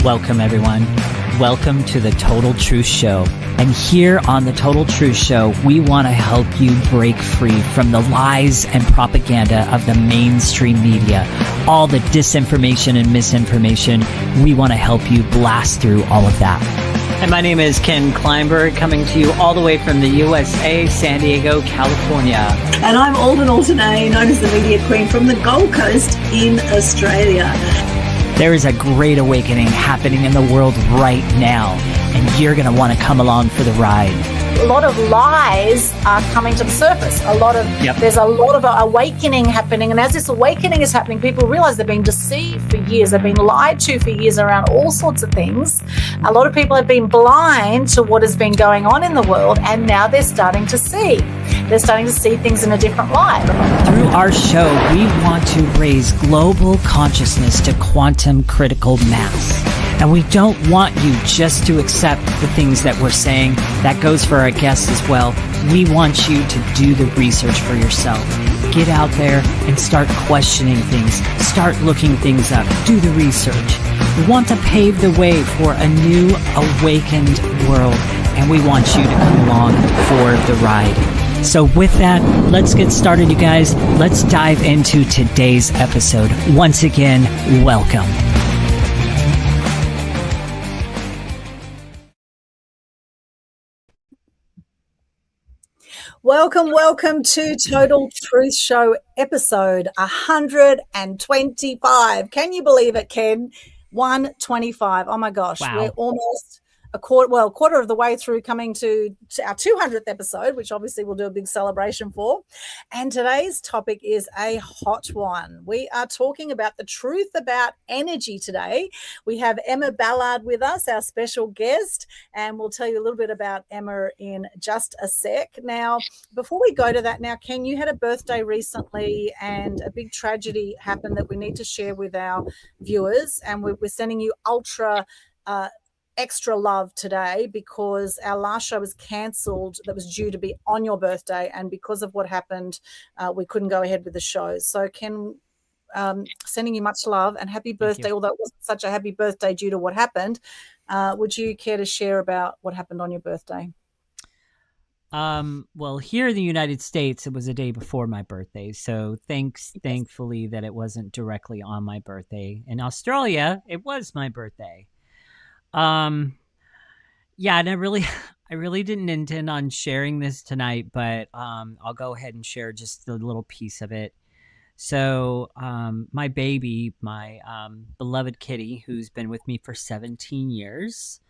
Welcome, everyone. Welcome to the Total Truth Show. And here on the Total Truth Show, we want to help you break free from the lies and propaganda of the mainstream media. All the disinformation and misinformation, we want to help you blast through all of that. And my name is Ken Kleinberg, coming to you all the way from the USA, San Diego, California. And I'm Aldwyn Altuney, known as the Media Queen from the Gold Coast in Australia. There is a great awakening happening in the world right now, and you're going to want to come along for the ride. A lot of lies are coming to the surface. There's a lot of awakening happening, and as this awakening is happening, people realize they've been deceived for years. They've been lied to for years around all sorts of things. A lot of people have been blind to what has been going on in the world, and now they're starting to see. They're starting to see things in a different light. Through our show, we want to raise global consciousness to quantum critical mass. And we don't want you just to accept the things that we're saying. That goes for our guests as well. We want you to do the research for yourself. Get out there and start questioning things. Start looking things up. Do the research. We want to pave the way for a new awakened world. And we want you to come along for the ride. So with that, let's get started, you guys. Let's dive into today's episode. Once again, welcome. Welcome to Total Truth Show episode 125. Can you believe it, Ken? 125. Oh my gosh. Wow. We're almost a quarter of the way through, coming to our 200th episode, which obviously we'll do a big celebration for. And today's topic is a hot one. We are talking about the truth about energy today. We have Emma Ballard with us, our special guest, and we'll tell you a little bit about Emma in just a sec. Now, before we go to that, now, Ken, you had a birthday recently and a big tragedy happened that we need to share with our viewers, and we're sending you extra love today because our last show was cancelled that was due to be on your birthday, and because of what happened we couldn't go ahead with the show. So Ken, sending you much love and happy birthday, although it wasn't such a happy birthday due to what happened. Would you care to share about what happened on your birthday? Well, here in the United States, it was a day before my birthday. So thankfully that it wasn't directly on my birthday. In Australia, it was my birthday. And I really didn't intend on sharing this tonight, but I'll go ahead and share just a little piece of it. So my baby, my beloved kitty, who's been with me for 17 years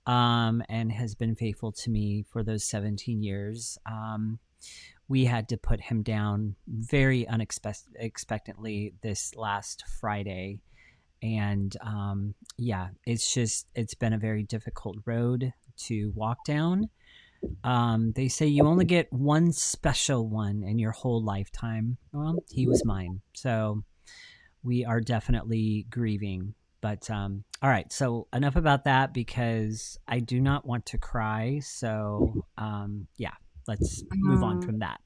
and has been faithful to me for those 17 years, we had to put him down very unexpectedly this last Friday. And it's been a very difficult road to walk down. They say you only get one special one in your whole lifetime. Well, he was mine. So we are definitely grieving. But all right, so enough about that because I do not want to cry. So let's move on from that.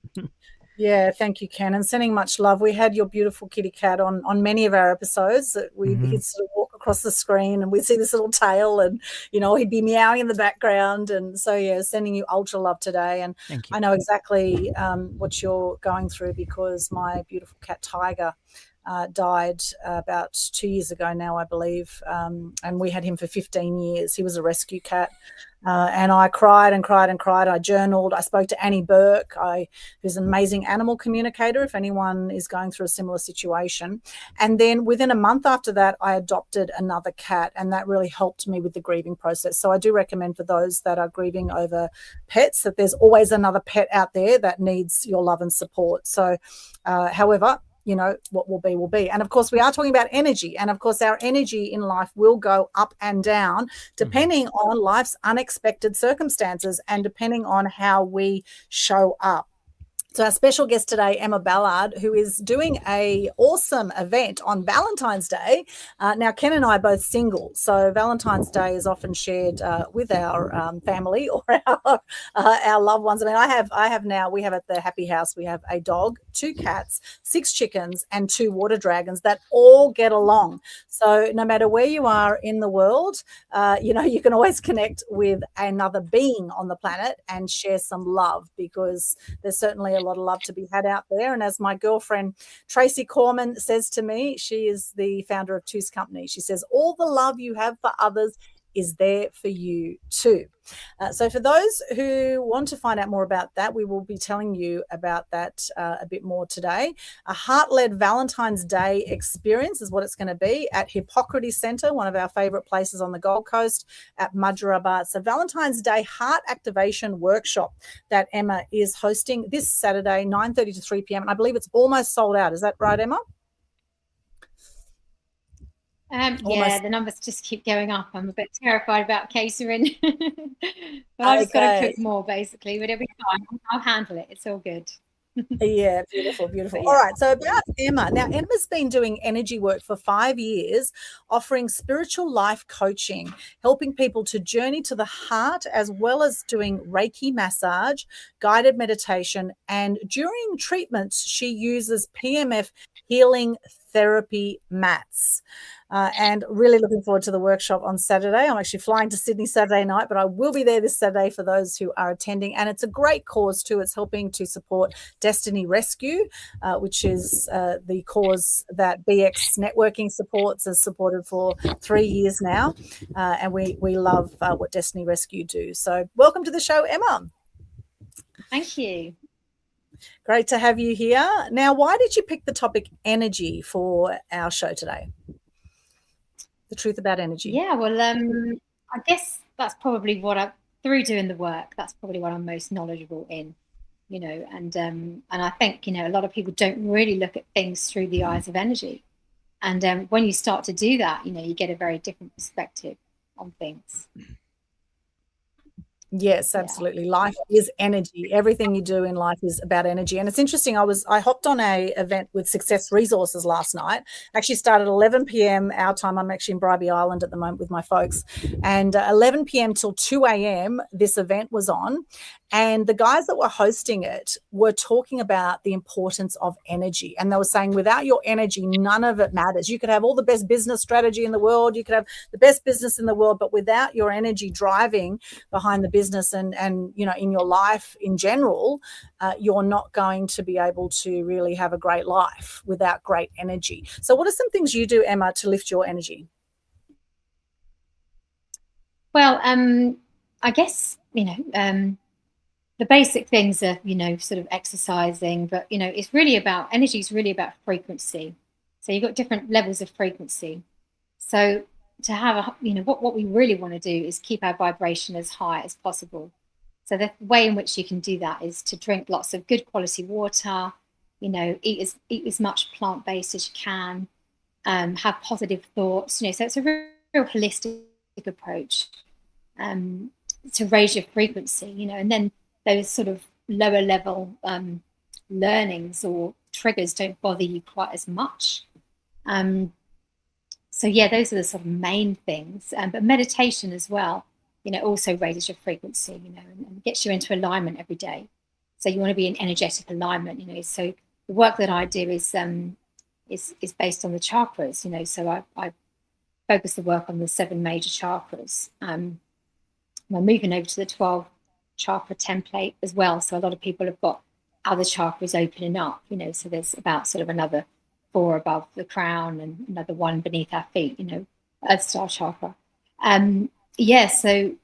Yeah, thank you, Ken, and sending much love. We had your beautiful kitty cat on many of our episodes. That he'd sort of walk across the screen and we'd see this little tail and, he'd be meowing in the background. And so, sending you ultra love today. And I know exactly what you're going through because my beautiful cat Tiger died about 2 years ago now, I believe. And we had him for 15 years. He was a rescue cat. And I cried and cried and cried. I journaled. I spoke to Annie Burke, who's an amazing animal communicator, if anyone is going through a similar situation. And then within a month after that, I adopted another cat, and that really helped me with the grieving process. So I do recommend for those that are grieving over pets that there's always another pet out there that needs your love and support. So, however, what will be will be. And of course we are talking about energy, and of course our energy in life will go up and down depending on life's unexpected circumstances and depending on how we show up. So our special guest today, Emma Ballard, who is doing a awesome event on Valentine's Day. Now, Ken and I are both single, so Valentine's Day is often shared with our family or our loved ones. I mean, I have now. We have at the Happy House. We have a dog, 2 cats, 6 chickens, and 2 water dragons that all get along. So no matter where you are in the world, you can always connect with another being on the planet and share some love, because there's certainly a lot of love to be had out there. And as my girlfriend Tracy Corman says to me, she is the founder of Two's Company. She says, all the love you have for others is there for you too. So for those who want to find out more about that, we will be telling you about that a bit more today. A heart-led Valentine's Day experience is what it's going to be at Hippocrates Centre, one of our favourite places on the Gold Coast at Mudgeeraba. It's a Valentine's Day heart activation workshop that Emma is hosting this Saturday, 9:30 to 3 p.m. And I believe it's almost sold out. Is that right, Emma? Yeah, the numbers just keep going up. I'm a bit terrified about catering, but I've just got to cook more, basically. But it'll be fine. I'll handle it. It's all good. Yeah, beautiful. All right, so about Emma. Now, Emma's been doing energy work for 5 years, offering spiritual life coaching, helping people to journey to the heart, as well as doing Reiki massage, guided meditation, and during treatments, she uses PMF healing therapy mats. And really looking forward to the workshop on Saturday. I'm actually flying to Sydney Saturday night, but I will be there this Saturday for those who are attending. And it's a great cause too. It's helping to support Destiny Rescue, which is the cause that BX Networking supports, has supported for 3 years now. And we love what Destiny Rescue do. So welcome to the show, Emma. Thank you. Great to have you here. Now, why did you pick the topic energy for our show today? The truth about energy. Yeah, well, I guess that's probably through doing the work, that's probably what I'm most knowledgeable in, and I think, a lot of people don't really look at things through the eyes of energy. And when you start to do that, you get a very different perspective on things. Yes, absolutely. Yeah. Life is energy. Everything you do in life is about energy. And it's interesting. I hopped on a event with Success Resources last night. Actually started at 11 p.m. our time. I'm actually in Bribie Island at the moment with my folks. And 11 p.m. till 2 a.m. this event was on. And the guys that were hosting it were talking about the importance of energy. And they were saying, without your energy, none of it matters. You could have all the best business strategy in the world. You could have the best business in the world. But without your energy driving behind the business and in your life in general, you're not going to be able to really have a great life without great energy. So what are some things you do, Emma, to lift your energy? Well, I guess, the basic things are, sort of exercising, but, it's really about, energy is really about frequency. So you've got different levels of frequency. So to have what we really want to do is keep our vibration as high as possible. So the way in which you can do that is to drink lots of good quality water, eat as much plant-based as you can, have positive thoughts, so it's a real holistic approach to raise your frequency, and then those sort of lower level learnings or triggers don't bother you quite as much. So yeah, those are the sort of main things. But meditation as well, also raises your frequency, and gets you into alignment every day. So you want to be in energetic alignment, So the work that I do is based on the chakras, So I focus the work on the 7 major chakras. We're moving over to the 12 chakra template as well. So a lot of people have got other chakras opening up, so there's about sort of another 4 above the crown and another 1 beneath our feet, Earth Star chakra. So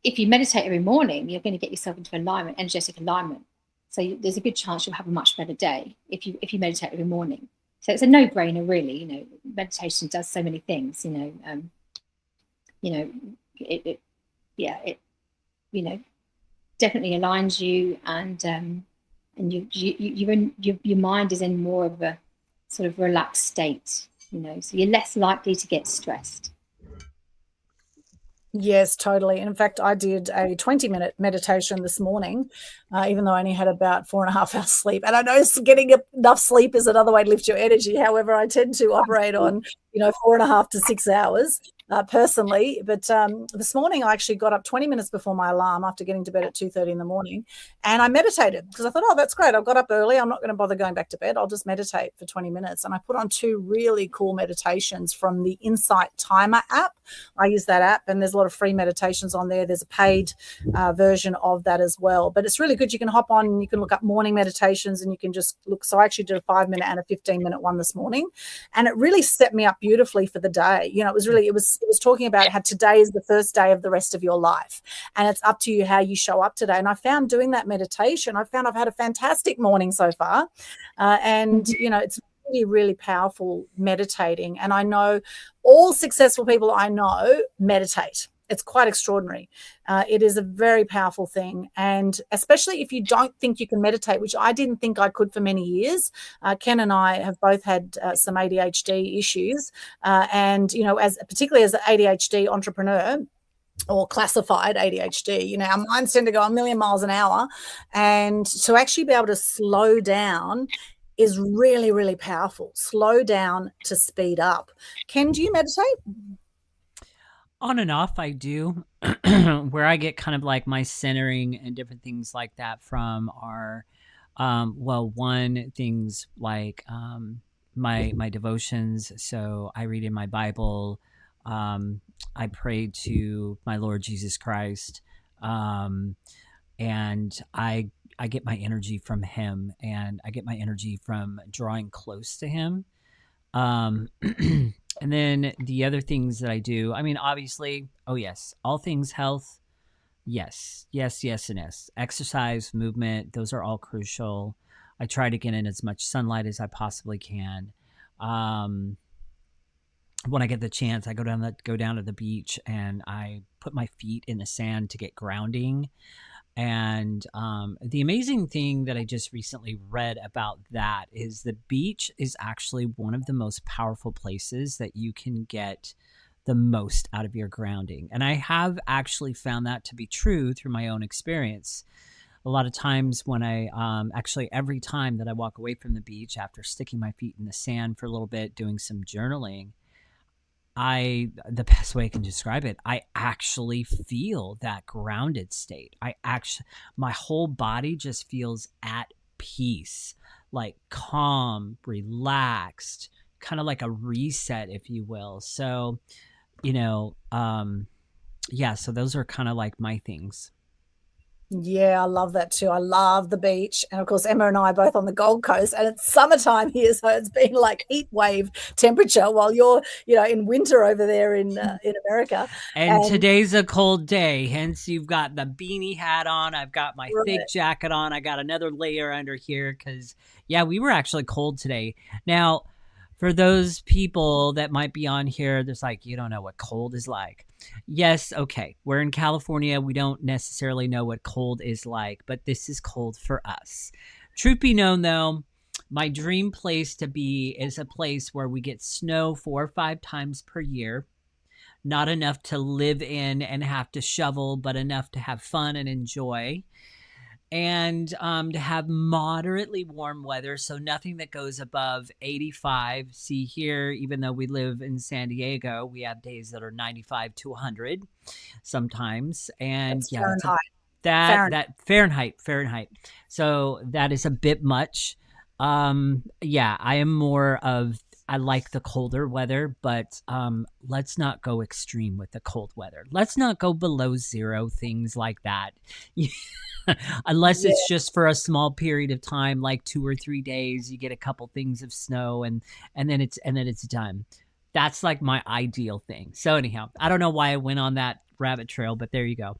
if you meditate every morning, you're going to get yourself into alignment, energetic alignment. So there's a good chance you'll have a much better day if you meditate every morning. So it's a no-brainer, really. Meditation does so many things. It definitely aligns you, and your mind is in more of a sort of relaxed state. So you're less likely to get stressed. Yes, totally. In fact, I did a 20-minute meditation this morning, even though I only had about 4.5 hours sleep. And I know getting enough sleep is another way to lift your energy. However, I tend to operate on, 4.5 to 6 hours personally. But this morning I actually got up 20 minutes before my alarm after getting to bed at 2:30 in the morning. And I meditated because I thought, oh, that's great. I got up early. I'm not going to bother going back to bed. I'll just meditate for 20 minutes. And I put on 2 really cool meditations from the Insight Timer app. I use that app, and there's a lot of free meditations on there. There's a paid version of that as well. But it's really good. You can hop on and you can look up morning meditations, and you can just look. So I actually did a 5-minute and a 15-minute one this morning, and it really set me up beautifully for the day. It was talking about how today is the first day of the rest of your life, and it's up to you how you show up today. And I found doing that meditation, I've had a fantastic morning so far, and it's really, really powerful meditating. And I know all successful people I know meditate. It's quite extraordinary. It is a very powerful thing. And especially if you don't think you can meditate, which I didn't think I could for many years. Ken and I have both had some ADHD issues. And, particularly as an ADHD entrepreneur, or classified ADHD, our minds tend to go a million miles an hour. And to actually be able to slow down is really, really powerful. Slow down to speed up. Ken, do you meditate? On and off, I do. Where I get kind of like my centering and different things like that from are, things like my devotions. So I read in my Bible. I pray to my Lord Jesus Christ, and I get my energy from Him, and I get my energy from drawing close to Him. And then the other things that I do, obviously, all things health. Yes, and yes. Exercise, movement, those are all crucial. I try to get in as much sunlight as I possibly can. When I get the chance, I go down to the beach and I put my feet in the sand to get grounding. And the amazing thing that I just recently read about that is the beach is actually one of the most powerful places that you can get the most out of your grounding. And I have actually found that to be true through my own experience. A lot of times when every time that I walk away from the beach after sticking my feet in the sand for a little bit, doing some journaling, the best way I can describe it, I actually feel that grounded state. My whole body just feels at peace, like calm, relaxed, kind of like a reset, if you will. So, so those are kind of like my things. Yeah, I love that too. I love the beach. And of course, Emma and I are both on the Gold Coast, and it's summertime here. So it's been like heat wave temperature while you're, in winter over there in America. And today's a cold day. Hence, you've got the beanie hat on. I've got my thick jacket on. I got another layer under here because, we were actually cold today. Now, for those people that might be on here, there's like, you don't know what cold is like. Yes, okay. We're in California. We don't necessarily know what cold is like, but this is cold for us. Truth be known, though, my dream place to be is a place where we get snow 4 or 5 times per year. Not enough to live in and have to shovel, but enough to have fun and enjoy. And to have moderately warm weather, so nothing that goes above 85. See here, even though we live in San Diego, we have days that are 95 to 100 sometimes. And Fahrenheit. Fahrenheit. So that is a bit much. I am more of, I like the colder weather, but let's not go extreme with the cold weather. Let's not go below 0, things like that. Unless it's just for a small period of time, like 2 or 3 days, you get a couple things of snow and then it's done. That's like my ideal thing. So anyhow, I don't know why I went on that rabbit trail, but there you go.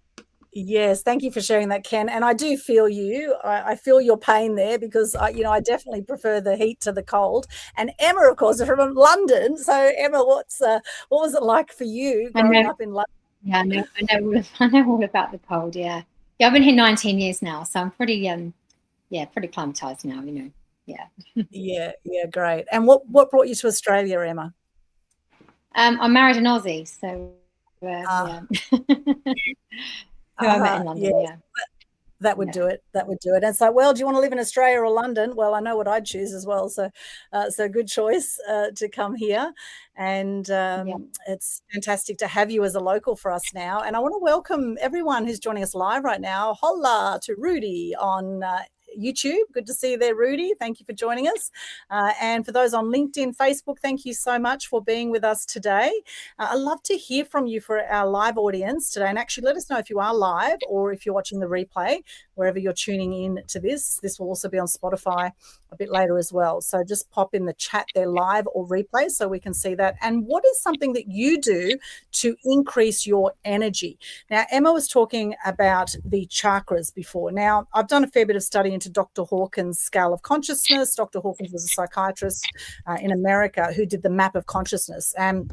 Yes, thank you for sharing that, Ken. And I do feel you. I feel your pain there because, I definitely prefer the heat to the cold. And Emma, of course, is from London. So, Emma, what was it like for you growing up in London? Yeah, I know all about the cold, yeah. Yeah, I've been here 19 years now, so I'm pretty climatized now, yeah. Yeah, great. And what brought you to Australia, Emma? I married an Aussie, so yeah. Who I met in London, yeah. That would do it. That would do it. And it's like, well, do you want to live in Australia or London? Well, I know what I'd choose as well. So, so good choice to come here. And it's fantastic to have you as a local for us now. And I want to welcome everyone who's joining us live right now. Holla to Rudy on YouTube. Good to see you there, Rudy. Thank you for joining us. And for those on LinkedIn, Facebook, thank you so much for being with us today. I'd love to hear from you for our live audience today. And actually, let us know if you are live or if you're watching the replay, wherever you're tuning in to this. This will also be on Spotify a bit later as well. So just pop in the chat there, live or replay, so we can see that. And what is something that you do to increase your energy? Now, Emma was talking about the chakras before. Now, I've done a fair bit of study into Dr. Hawkins' scale of consciousness. Dr. Hawkins was a psychiatrist in America who did the map of consciousness. And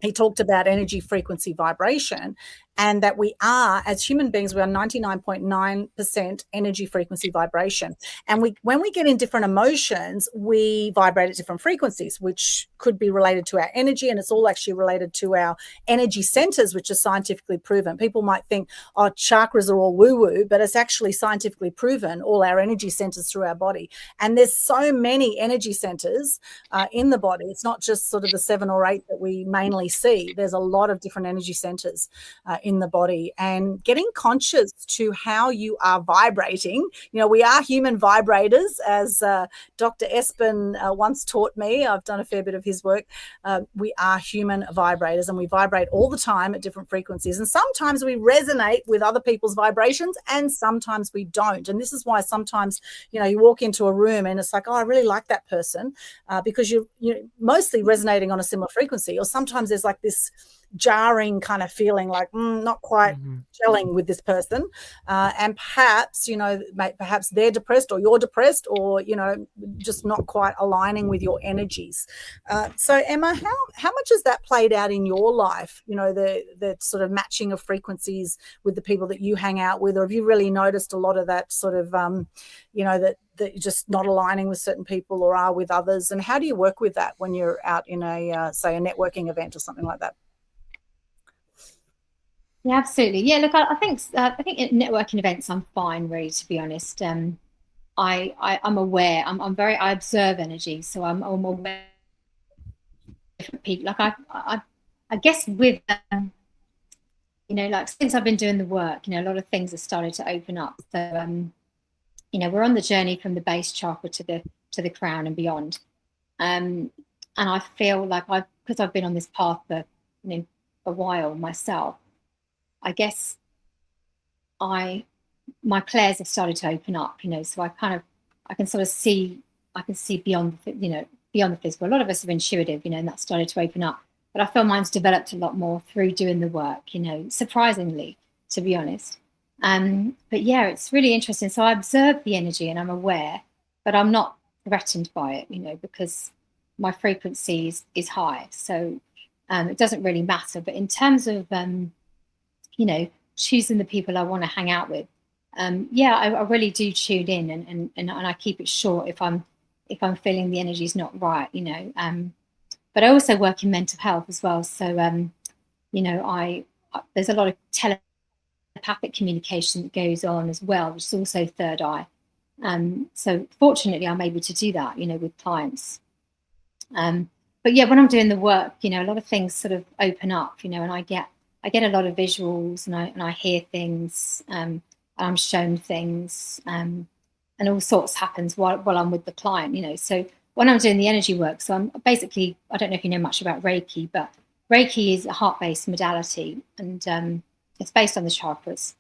he talked about energy, frequency, vibration, and that we are, as human beings, we are 99.9% energy, frequency, vibration. And when we get in different emotions, we vibrate at different frequencies, which could be related to our energy, and it's all actually related to our energy centers, which are scientifically proven. People might think, oh, chakras are all woo-woo, but it's actually scientifically proven, all our energy centers through our body. And there's so many energy centers in the body. It's not just sort of the 7 or 8 that we mainly see. There's a lot of different energy centers in the body, and getting conscious to how you are vibrating. You know, we are human vibrators, as Dr. Espen once taught me. I've done a fair bit of his work. We are human vibrators, and we vibrate all the time at different frequencies. And sometimes we resonate with other people's vibrations, and sometimes we don't. And this is why sometimes, you know, you walk into a room and it's like, oh, I really like that person, because you're mostly resonating on a similar frequency. Or sometimes there's like this jarring kind of feeling, like not quite gelling with this person, and perhaps, you know, perhaps they're depressed or you're depressed, or, you know, just not quite aligning with your energies. So Emma, how much has that played out in your life, you know, the sort of matching of frequencies with the people that you hang out with? Or have you really noticed a lot of that sort of you know, that you're just not aligning with certain people or are with others? And how do you work with that when you're out in a say a networking event or something like that? Yeah, absolutely. Yeah, look, I think at networking events I'm fine, really, to be honest. I'm aware. I observe energy, so I'm aware of different people. Like I guess with you know, like since I've been doing the work, you know, a lot of things have started to open up. So you know, we're on the journey from the base chakra to the crown and beyond. And I feel like because I've been on this path for, you know, a while myself, I guess my clairs have started to open up, you know, so I can see beyond, you know, beyond the physical. A lot of us are intuitive, you know, and that started to open up. But I feel mine's developed a lot more through doing the work, you know, surprisingly, to be honest. But yeah, it's really interesting. So I observe the energy and I'm aware, but I'm not threatened by it, you know, because my frequency is high. So it doesn't really matter. But in terms of you know, choosing the people I want to hang out with, yeah, I really do tune in and I keep it short if I'm feeling the energy is not right, you know. But I also work in mental health as well, so you know, there's a lot of telepathic communication that goes on as well, which is also third eye. So fortunately, I'm able to do that, you know, with clients. But yeah, when I'm doing the work, you know, a lot of things sort of open up, you know, and I get a lot of visuals and I hear things, I'm shown things, and all sorts happens while I'm with the client, you know. So when I'm doing the energy work, so I'm basically, I don't know if you know much about Reiki, but Reiki is a heart-based modality, and it's based on the chakras.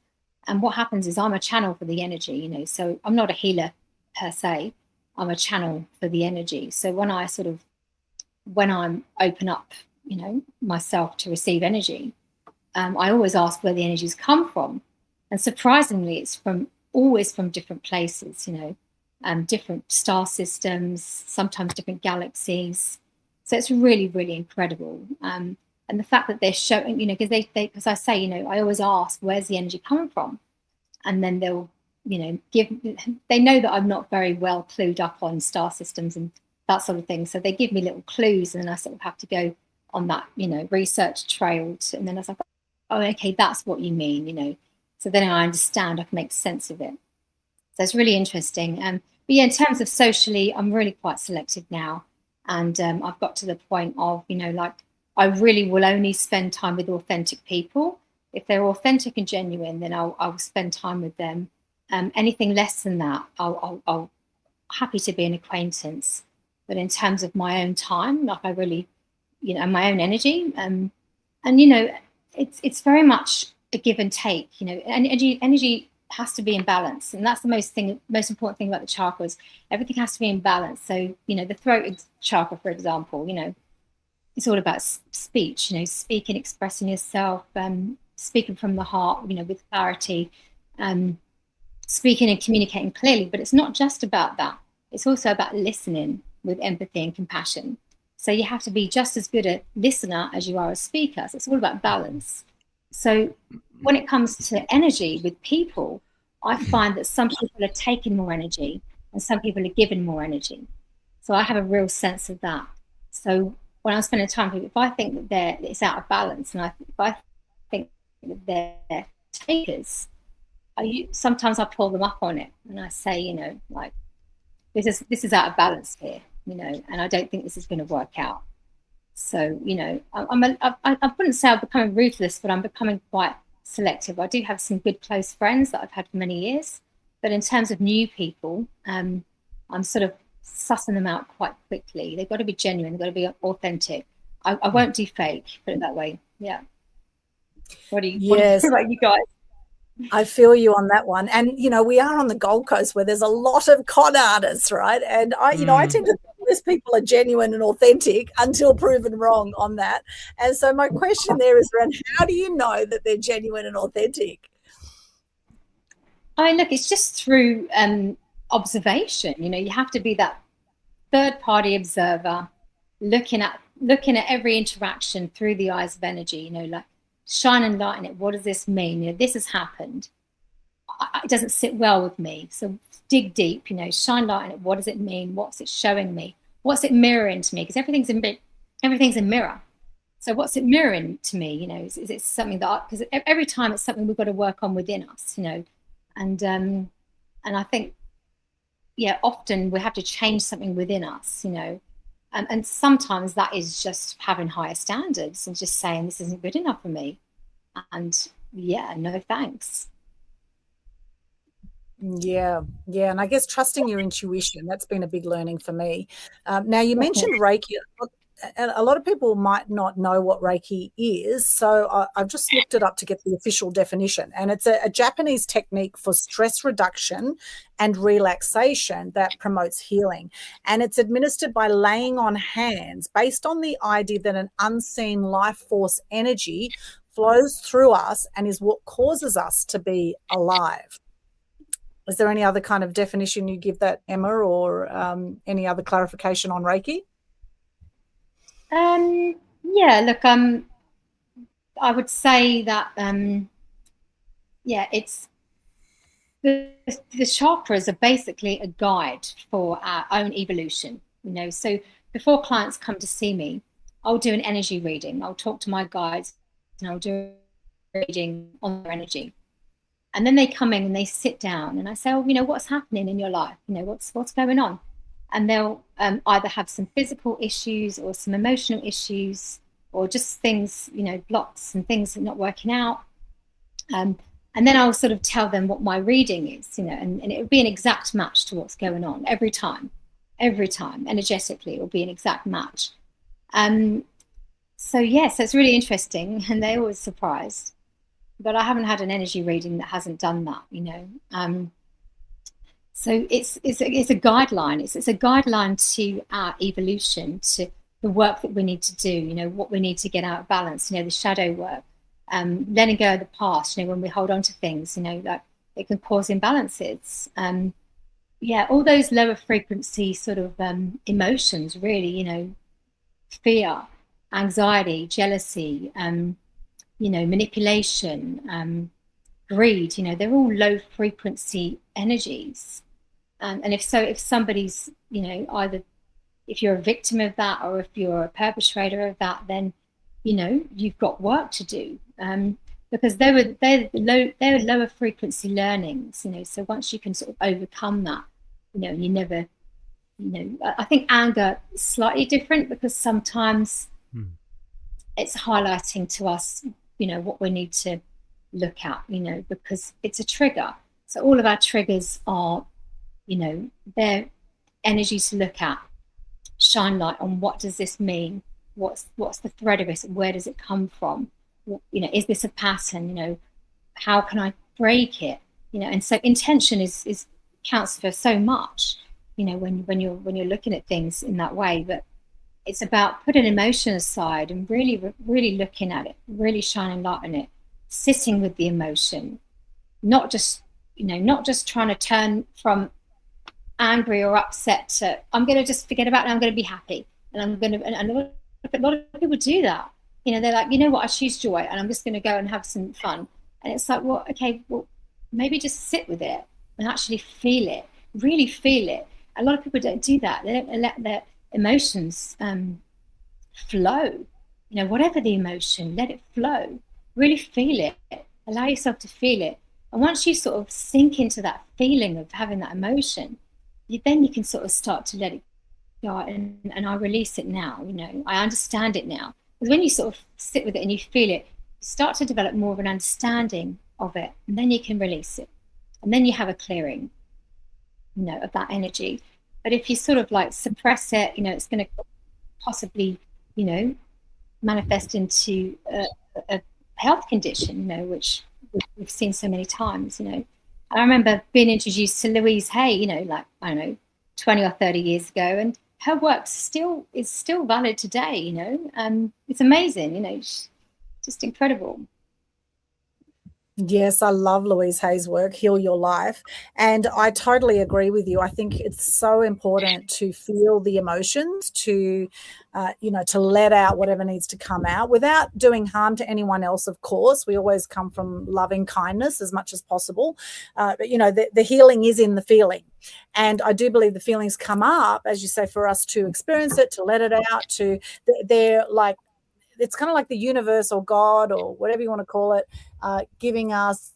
And what happens is I'm a channel for the energy, you know, so I'm not a healer per se, I'm a channel for the energy. So when I'm open up, you know, myself to receive energy, I always ask where the energies come from. And surprisingly, it's always from different places, you know, different star systems, sometimes different galaxies. So it's really, really incredible. And the fact that they're showing, you know, because I say, you know, I always ask, where's the energy coming from? And then they'll, you know, they know that I'm not very well clued up on star systems and that sort of thing. So they give me little clues, and then I sort of have to go on that, you know, research trail. And then I was like, oh, okay, that's what you mean, you know. So then I understand, I can make sense of it. So it's really interesting. But yeah, in terms of socially, I'm really quite selective now. And I've got to the point of, you know, like, I really will only spend time with authentic people. If they're authentic and genuine, then I'll spend time with them. Anything less than that, I'll happy to be an acquaintance. But in terms of my own time, like, I really, you know, my own energy, and you know, it's very much a give and take. You know, energy has to be in balance, and that's the most important thing about the chakras. Everything has to be in balance. So, you know, the throat chakra, for example, you know, it's all about speech. You know, speaking, expressing yourself, speaking from the heart. You know, with clarity, speaking and communicating clearly. But it's not just about that. It's also about listening with empathy and compassion. So you have to be just as good a listener as you are a speaker. So it's all about balance. So when it comes to energy with people, I find that some people are taking more energy and some people are giving more energy. So I have a real sense of that. So when I'm spending time with people, if I think that it's out of balance, and if I think that they're takers, sometimes I pull them up on it and I say, you know, like, this is out of balance here, you know, and I don't think this is going to work out. So, you know, I wouldn't say I'm becoming ruthless, but I'm becoming quite selective. I do have some good close friends that I've had for many years, but in terms of new people, I'm sort of sussing them out quite quickly. They've got to be genuine. They've got to be authentic. I won't do fake, put it that way. Yeah. What do you think about you guys? I feel you on that one. And, you know, we are on the Gold Coast where there's a lot of con artists, right? And I tend to think most people are genuine and authentic until proven wrong on that. And so my question there is around, how do you know that they're genuine and authentic? I mean, look, it's just through observation. You know, you have to be that third party observer, looking at every interaction through the eyes of energy, you know, like, shining light on it. What does this mean? You know, this has happened. It doesn't sit well with me. So dig deep, you know, shine light on it. What does it mean? What's it showing me? What's it mirroring to me? Because everything's a mirror. So what's it mirroring to me? You know, is it something that, because every time it's something we've got to work on within us, you know, and I think, yeah, often we have to change something within us, you know. And sometimes that is just having higher standards and just saying, this isn't good enough for me. And yeah, no thanks. Yeah. And I guess trusting your intuition, that's been a big learning for me. Now, you mentioned Reiki. A lot of people might not know what Reiki is, so I've just looked it up to get the official definition. And it's a Japanese technique for stress reduction and relaxation that promotes healing. And it's administered by laying on hands based on the idea that an unseen life force energy flows through us and is what causes us to be alive. Is there any other kind of definition you give that, Emma, or any other clarification on Reiki? Yeah, look, I would say that, it's the chakras are basically a guide for our own evolution, you know. So before clients come to see me, I'll do an energy reading. I'll talk to my guides and I'll do a reading on their energy. And then they come in and they sit down and I say, oh, you know, what's happening in your life? You know, what's going on? And they'll either have some physical issues or some emotional issues or just things, you know, blocks and things that are not working out. And then I'll sort of tell them what my reading is, you know, and it would be an exact match to what's going on every time, energetically, it will be an exact match. So yes, it's really interesting and they're always surprised. But I haven't had an energy reading that hasn't done that, you know. So it's a guideline. It's a guideline to our evolution, to the work that we need to do, you know, what we need to get out of balance, you know, the shadow work, letting go of the past, you know, when we hold on to things, you know, like it can cause imbalances. All those lower frequency sort of emotions, really, you know, fear, anxiety, jealousy, you know, manipulation, greed, you know, they're all low frequency energies. And if somebody's, you know, either if you're a victim of that or if you're a perpetrator of that, then, you know, you've got work to do. because they're lower frequency learnings, so once you can sort of overcome that, and you never, I think anger is slightly different, because sometimes it's highlighting to us, what we need to look at, because it's a trigger. So all of our triggers are, they're energy to look at, shine light on what does this mean, what's the thread of it, where does it come from, is this a pattern, how can I break it, and so intention is counts for so much, when you're looking at things in that way. But it's about putting emotion aside and really looking at it, really shining light on it, sitting with the emotion, not just trying to turn from angry or upset to I'm going to just forget about it, I'm going to be happy, and a lot of people do that. They're like, what, I choose joy and I'm just going to go and have some fun. And it's like, well, okay, well, maybe just sit with it and actually feel it, really feel it. A lot of people don't do that. They don't let their emotions flow. Whatever the emotion, let it flow. Really feel it. Allow yourself to feel it. And once you sort of sink into that feeling of having that emotion, then you can sort of start to let it go. And I release it now. I understand it now. Because when you sort of sit with it and you feel it, you start to develop more of an understanding of it, and then you can release it. And then you have a clearing, of that energy. But if you sort of like suppress it, it's going to possibly, manifest into a health condition, which we've seen so many times. I remember being introduced to Louise Hay, like, I don't know, 20 or 30 years ago, and her work is still valid today. It's amazing. It's just incredible. Yes, I love Louise Hay's work, Heal Your Life. And I totally agree with you. I think it's so important to feel the emotions, to let out whatever needs to come out without doing harm to anyone else, of course. We always come from loving kindness as much as possible. But, the healing is in the feeling. And I do believe the feelings come up, as you say, for us to experience it, to let it out, they're like, it's kind of like the universe or God or whatever you want to call it, giving us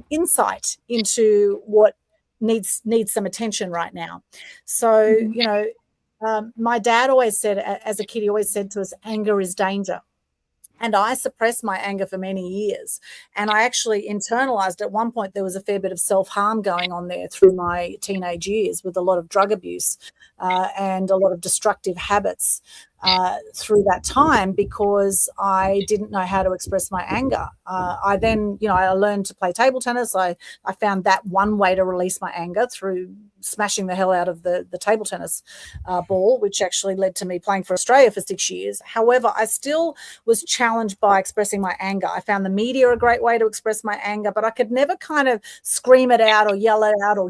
insight into what needs some attention right now. So, my dad always said, as a kid, he always said to us, anger is danger. And I suppressed my anger for many years. And I actually internalized at one point. There was a fair bit of self-harm going on there through my teenage years, with a lot of drug abuse and a lot of destructive habits through that time, because I didn't know how to express my anger. I then, I learned to play table tennis. I found that one way to release my anger, through smashing the hell out of the table tennis ball, which actually led to me playing for Australia for 6 years. However, I still was challenged by expressing my anger. I found the media a great way to express my anger, but I could never kind of scream it out or yell it out or,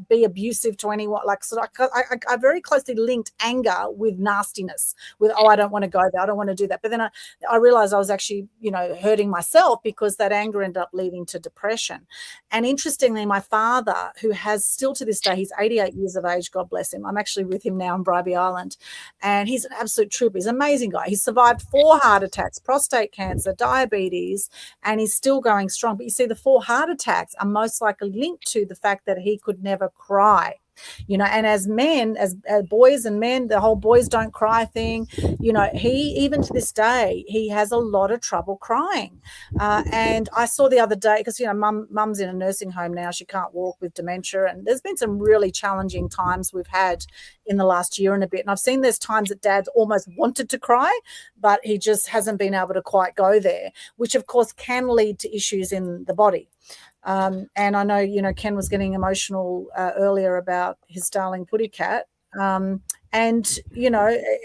be abusive to anyone. So I very closely linked anger with nastiness, with, I don't want to go there, I don't want to do that. But then I realized I was actually, hurting myself, because that anger ended up leading to depression. And interestingly, my father, who has still to this day, he's 88 years of age, God bless him. I'm actually with him now on Bribey Island, and he's an absolute trooper. He's an amazing guy. He's survived 4 heart attacks, prostate cancer, diabetes, and he's still going strong. But you see, the 4 heart attacks are most likely linked to the fact that he could never cry. And as men, as boys and men, the whole boys don't cry thing, he, even to this day, he has a lot of trouble crying. And I saw the other day, because, mum's in a nursing home now. She can't walk with dementia. And there's been some really challenging times we've had in the last year and a bit. And I've seen there's times that Dad's almost wanted to cry, but he just hasn't been able to quite go there, which, of course, can lead to issues in the body. And I know, Ken was getting emotional earlier about his darling putty cat. And,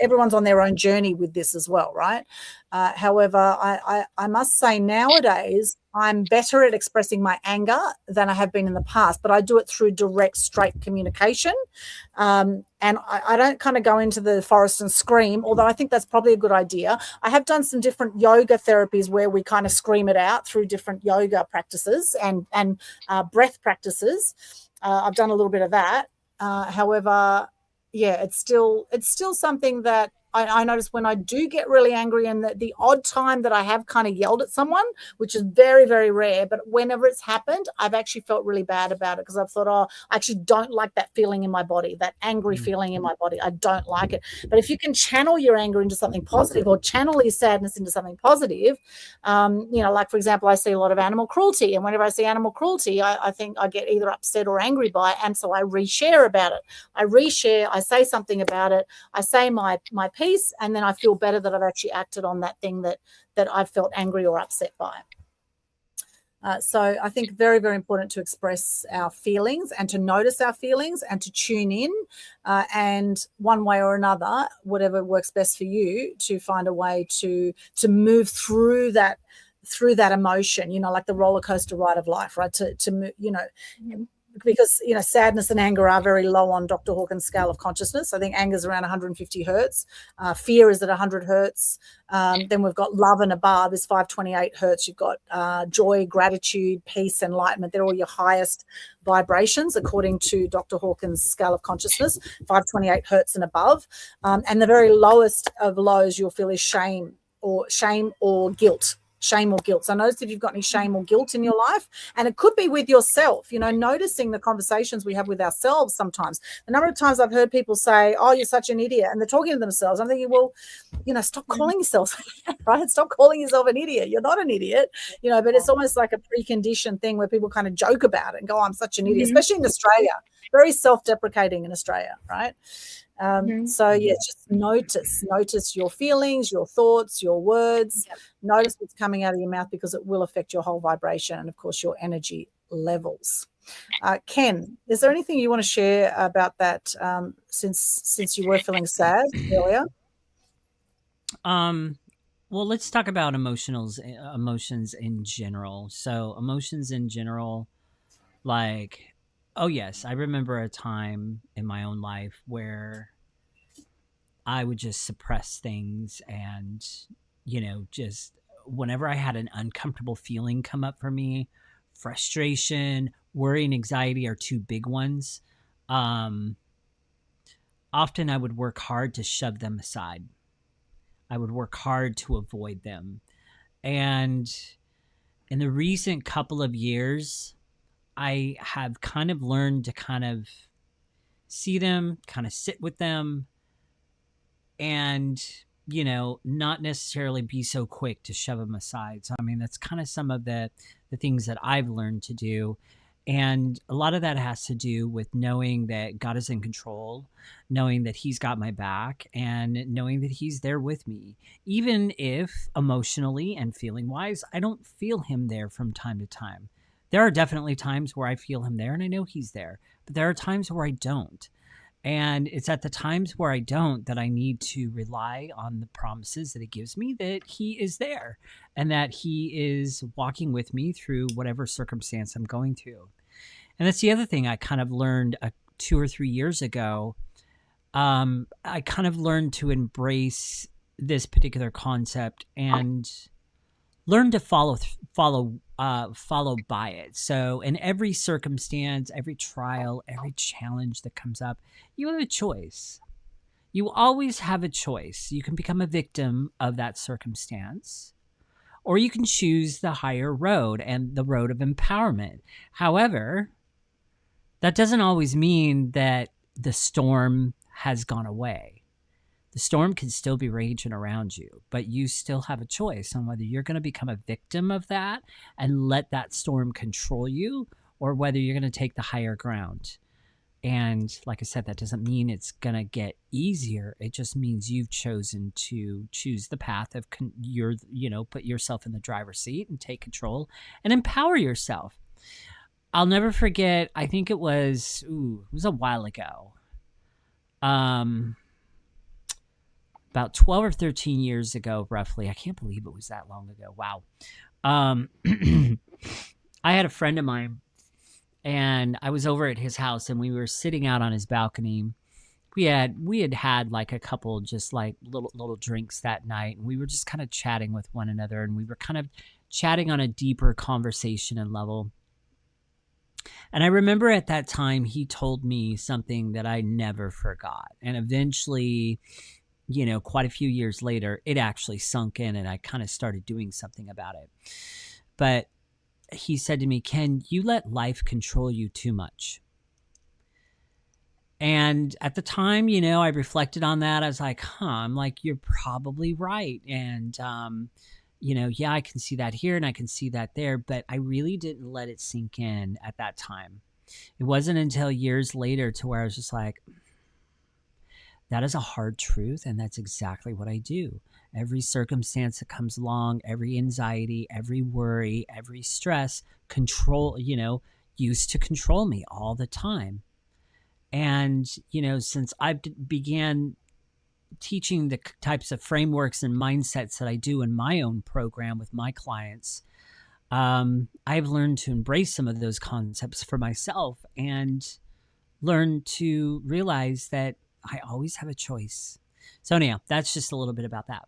everyone's on their own journey with this as well, right? However, I must say nowadays I'm better at expressing my anger than I have been in the past, but I do it through direct, straight communication. And I don't kind of go into the forest and scream, although I think that's probably a good idea. I have done some different yoga therapies where we kind of scream it out through different yoga practices and breath practices. I've done a little bit of that. However, yeah, it's still something that I notice when I do get really angry, and the odd time that I have kind of yelled at someone, which is very, very rare, but whenever it's happened, I've actually felt really bad about it because I've thought, oh, I actually don't like that feeling in my body, that angry feeling in my body. I don't like it. But if you can channel your anger into something positive, or channel your sadness into something positive, like, for example, I see a lot of animal cruelty. And whenever I see animal cruelty, I think I get either upset or angry by it. And so I reshare about it. I say something about it. I say my piece, and then I feel better that I've actually acted on that thing that I felt angry or upset by. So I think very, very important to express our feelings and to notice our feelings and to tune in, and one way or another, whatever works best for you, to find a way to move through that emotion, like the roller coaster ride of life, right? Because sadness and anger are very low on Dr. Hawkins' scale of consciousness. I think anger is around 150 hertz. Fear is at 100 hertz. Then we've got love and above is 528 hertz. You've got joy, gratitude, peace, enlightenment. They're all your highest vibrations according to Dr. Hawkins' scale of consciousness, 528 hertz and above. And the very lowest of lows you'll feel is shame or guilt. Shame or guilt. So notice if you've got any shame or guilt in your life, and it could be with yourself, noticing the conversations we have with ourselves sometimes. The number of times I've heard people say, oh, you're such an idiot, and they're talking to themselves. I'm thinking, well, stop calling yourself, right? Stop calling yourself an idiot. You're not an idiot, but it's almost like a preconditioned thing where people kind of joke about it and go, oh, I'm such an idiot, especially in Australia. Very self-deprecating in Australia, right? So just notice your feelings, your thoughts, your words. Notice what's coming out of your mouth, because it will affect your whole vibration and, of course, your energy levels. Ken, is there anything you want to share about that, since you were feeling sad earlier? Well, let's talk about emotions in general. So emotions in general, like, oh yes, I remember a time in my own life where I would just suppress things, and, just whenever I had an uncomfortable feeling come up for me, frustration, worry, and anxiety are two big ones. Often I would work hard to shove them aside. I would work hard to avoid them. And in the recent couple of years, I have kind of learned to kind of see them, kind of sit with them, and, not necessarily be so quick to shove them aside. So, I mean, that's kind of some of the things that I've learned to do. And a lot of that has to do with knowing that God is in control, knowing that he's got my back, and knowing that he's there with me. Even if emotionally and feeling wise, I don't feel him there from time to time. There are definitely times where I feel him there and I know he's there, but there are times where I don't. And it's at the times where I don't that I need to rely on the promises that he gives me, that he is there and that he is walking with me through whatever circumstance I'm going through. And that's the other thing I kind of learned 2 or 3 years ago. I kind of learned to embrace this particular concept and learn to follow by it. So in every circumstance, every trial, every challenge that comes up, you have a choice. You always have a choice. You can become a victim of that circumstance, or you can choose the higher road and the road of empowerment. However, that doesn't always mean that the storm has gone away. The storm can still be raging around you, but you still have a choice on whether you're going to become a victim of that and let that storm control you, or whether you're going to take the higher ground. And like I said, that doesn't mean it's going to get easier. It just means you've chosen to choose the path of put yourself in the driver's seat and take control and empower yourself. I'll never forget, I think it was a while ago. About 12 or 13 years ago, roughly. I can't believe it was that long ago. Wow. I had a friend of mine, and I was over at his house, and we were sitting out on his balcony. We had like a couple just like little drinks that night, and we were just kind of chatting with one another, and we were kind of chatting on a deeper conversation and level. And I remember at that time he told me something that I never forgot. And eventually quite a few years later, it actually sunk in and I kind of started doing something about it. But he said to me, Ken, you let life control you too much. And at the time, I reflected on that. I was like, I'm like, you're probably right. And, yeah, I can see that here and I can see that there, but I really didn't let it sink in at that time. It wasn't until years later to where I was just like, that is a hard truth. And that's exactly what I do. Every circumstance that comes along, every anxiety, every worry, every stress, used to control me all the time. And, since I began teaching the types of frameworks and mindsets that I do in my own program with my clients, I've learned to embrace some of those concepts for myself and learn to realize that I always have a choice. So anyhow, that's just a little bit about that.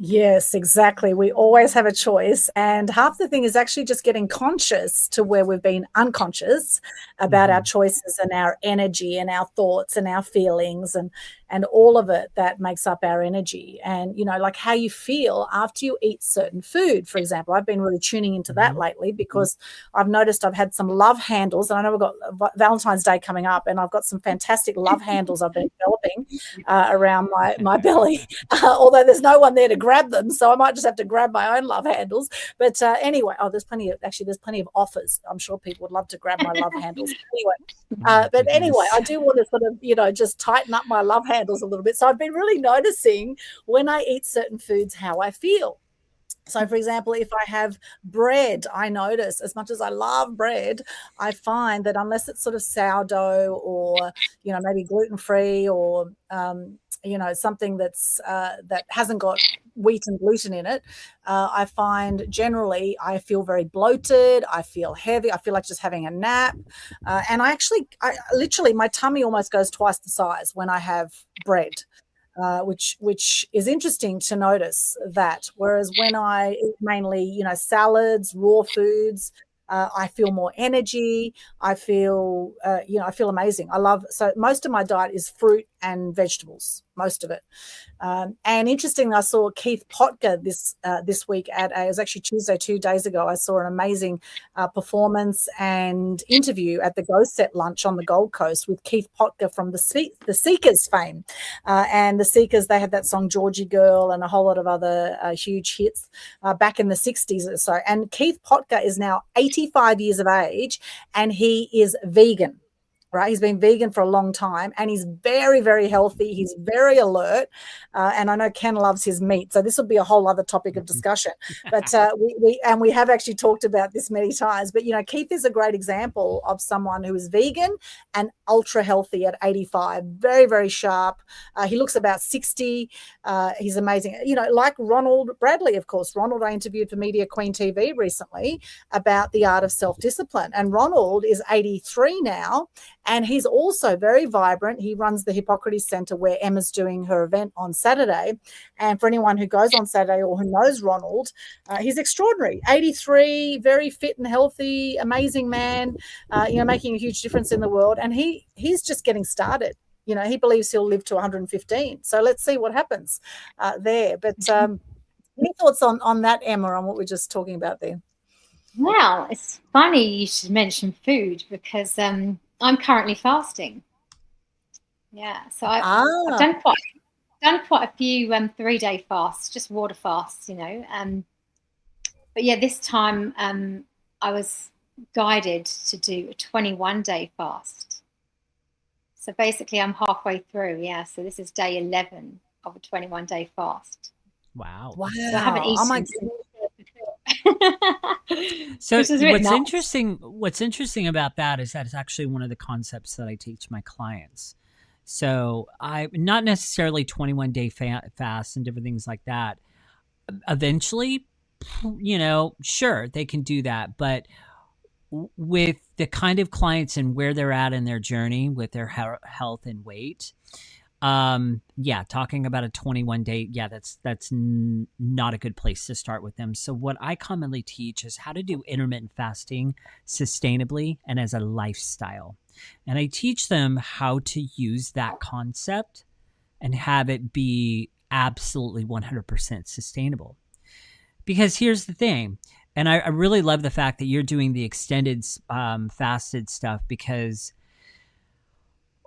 Yes, exactly. We always have a choice. And half the thing is actually just getting conscious to where we've been unconscious about our choices and our energy and our thoughts and our feelings and all of it that makes up our energy. And, like how you feel after you eat certain food, for example. I've been really tuning into that lately because I've noticed I've had some love handles. And I know we've got Valentine's Day coming up, and I've got some fantastic love handles I've been developing around my belly, although there's no one there to grab them, so I might just have to grab my own love handles. But anyway, there's plenty of offers. I'm sure people would love to grab my love handles. Anyway, I do want to sort of just tighten up my love handles a little bit. So I've been really noticing when I eat certain foods how I feel. So, for example, if I have bread, I notice, as much as I love bread, I find that unless it's sort of sourdough or, maybe gluten-free or, something that hasn't got wheat and gluten in it, I find generally I feel very bloated. I feel heavy. I feel like just having a nap. And I literally, my tummy almost goes twice the size when I have bread. Which is interesting to notice that. Whereas when I eat mainly, salads, raw foods, I feel more energy. I feel, I feel amazing. So most of my diet is fruit and vegetables, most of it. And interestingly, I saw Keith Potker this week it was actually Tuesday, 2 days ago. I saw an amazing performance and interview at the Go Set lunch on the Gold Coast with Keith Potker from the Seekers fame. And the Seekers, they had that song Georgie Girl and a whole lot of other huge hits back in the 60s or so. And Keith Potker is now 85 years of age, and he is vegan. Right, he's been vegan for a long time, and he's very, very healthy. He's very alert, and I know Ken loves his meat, so this will be a whole other topic of discussion. But we have actually talked about this many times. But Keith is a great example of someone who is vegan and ultra healthy at 85. Very, very sharp. He looks about 60. He's amazing. Like Ronald Bradley, of course. Ronald I interviewed for Media Queen TV recently about the art of self-discipline, and Ronald is 83 now. And he's also very vibrant. He runs the Hippocrates Centre where Emma's doing her event on Saturday. And for anyone who goes on Saturday or who knows Ronald, he's extraordinary. 83, very fit and healthy, amazing man, making a huge difference in the world. And he's just getting started. He believes he'll live to 115. So let's see what happens there. But any thoughts on that, Emma, on what we're just talking about there? Well, it's funny you should mention food because I'm currently fasting. Yeah, so I've done quite a few 3-day fasts, just water fasts, But yeah, this time I was guided to do a 21-day fast. So basically, I'm halfway through. Yeah, so this is day 11 of a 21-day fast. Wow! So I haven't eaten. Oh my So what's interesting about that is that it's actually one of the concepts that I teach my clients. So I not necessarily 21-day fast and different things like that. Eventually, sure, they can do that. But with the kind of clients and where they're at in their journey with their health and weight, talking about a 21-day, that's not a good place to start with them. So what I commonly teach is how to do intermittent fasting sustainably and as a lifestyle. And I teach them how to use that concept and have it be absolutely 100% sustainable. Because here's the thing, and I really love the fact that you're doing the extended fasted stuff, because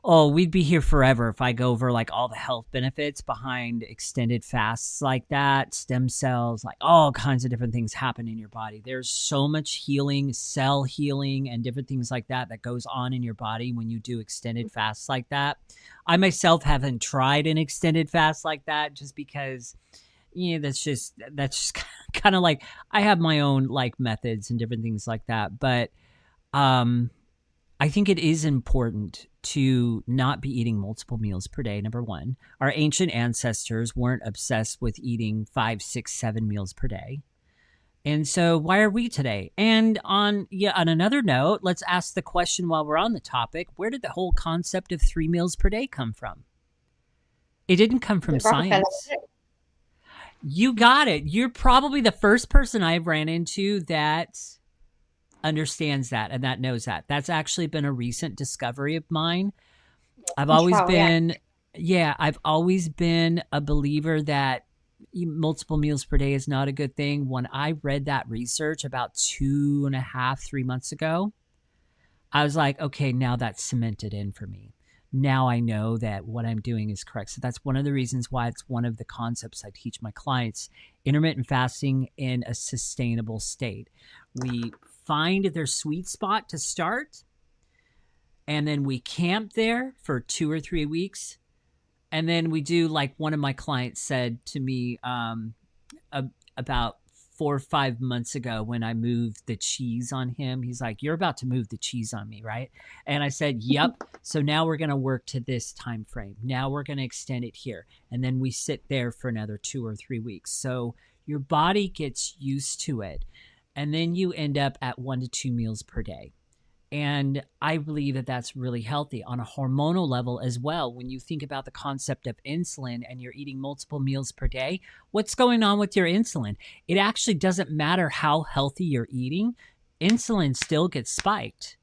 we'd be here forever if I go over like all the health benefits behind extended fasts like that, stem cells, like all kinds of different things happen in your body. There's so much healing, cell healing, and different things like that goes on in your body when you do extended fasts like that. I myself haven't tried an extended fast like that, just because, that's just kind of like, I have my own like methods and different things like that. But I think it is important to not be eating multiple meals per day, number one. Our ancient ancestors weren't obsessed with eating 5, 6, 7 meals per day. And so why are we today? And on another note, let's ask the question while we're on the topic, where did the whole concept of 3 meals per day come from? It didn't come from science. You got it. You're probably the first person I've ran into that understands that and that knows that. That's actually been a recent discovery of mine. I've always been a believer that multiple meals per day is not a good thing. When I read that research about 2.5, 3 months ago, I was like, okay, now that's cemented in for me. Now I know that what I'm doing is correct. So that's one of the reasons why it's one of the concepts I teach my clients, intermittent fasting in a sustainable state. We find their sweet spot to start, and then we camp there for 2 or 3 weeks, and then we do, like one of my clients said to me about 4 or 5 months ago when I moved the cheese on him. He's like, you're about to move the cheese on me, right? And I said, yep. So now we're going to work to this time frame. Now we're going to extend it here, and then we sit there for another 2 or 3 weeks. So your body gets used to it. And then you end up at 1 to 2 meals per day. And I believe that that's really healthy on a hormonal level as well. When you think about the concept of insulin and you're eating multiple meals per day, what's going on with your insulin? It actually doesn't matter how healthy you're eating. Insulin still gets spiked.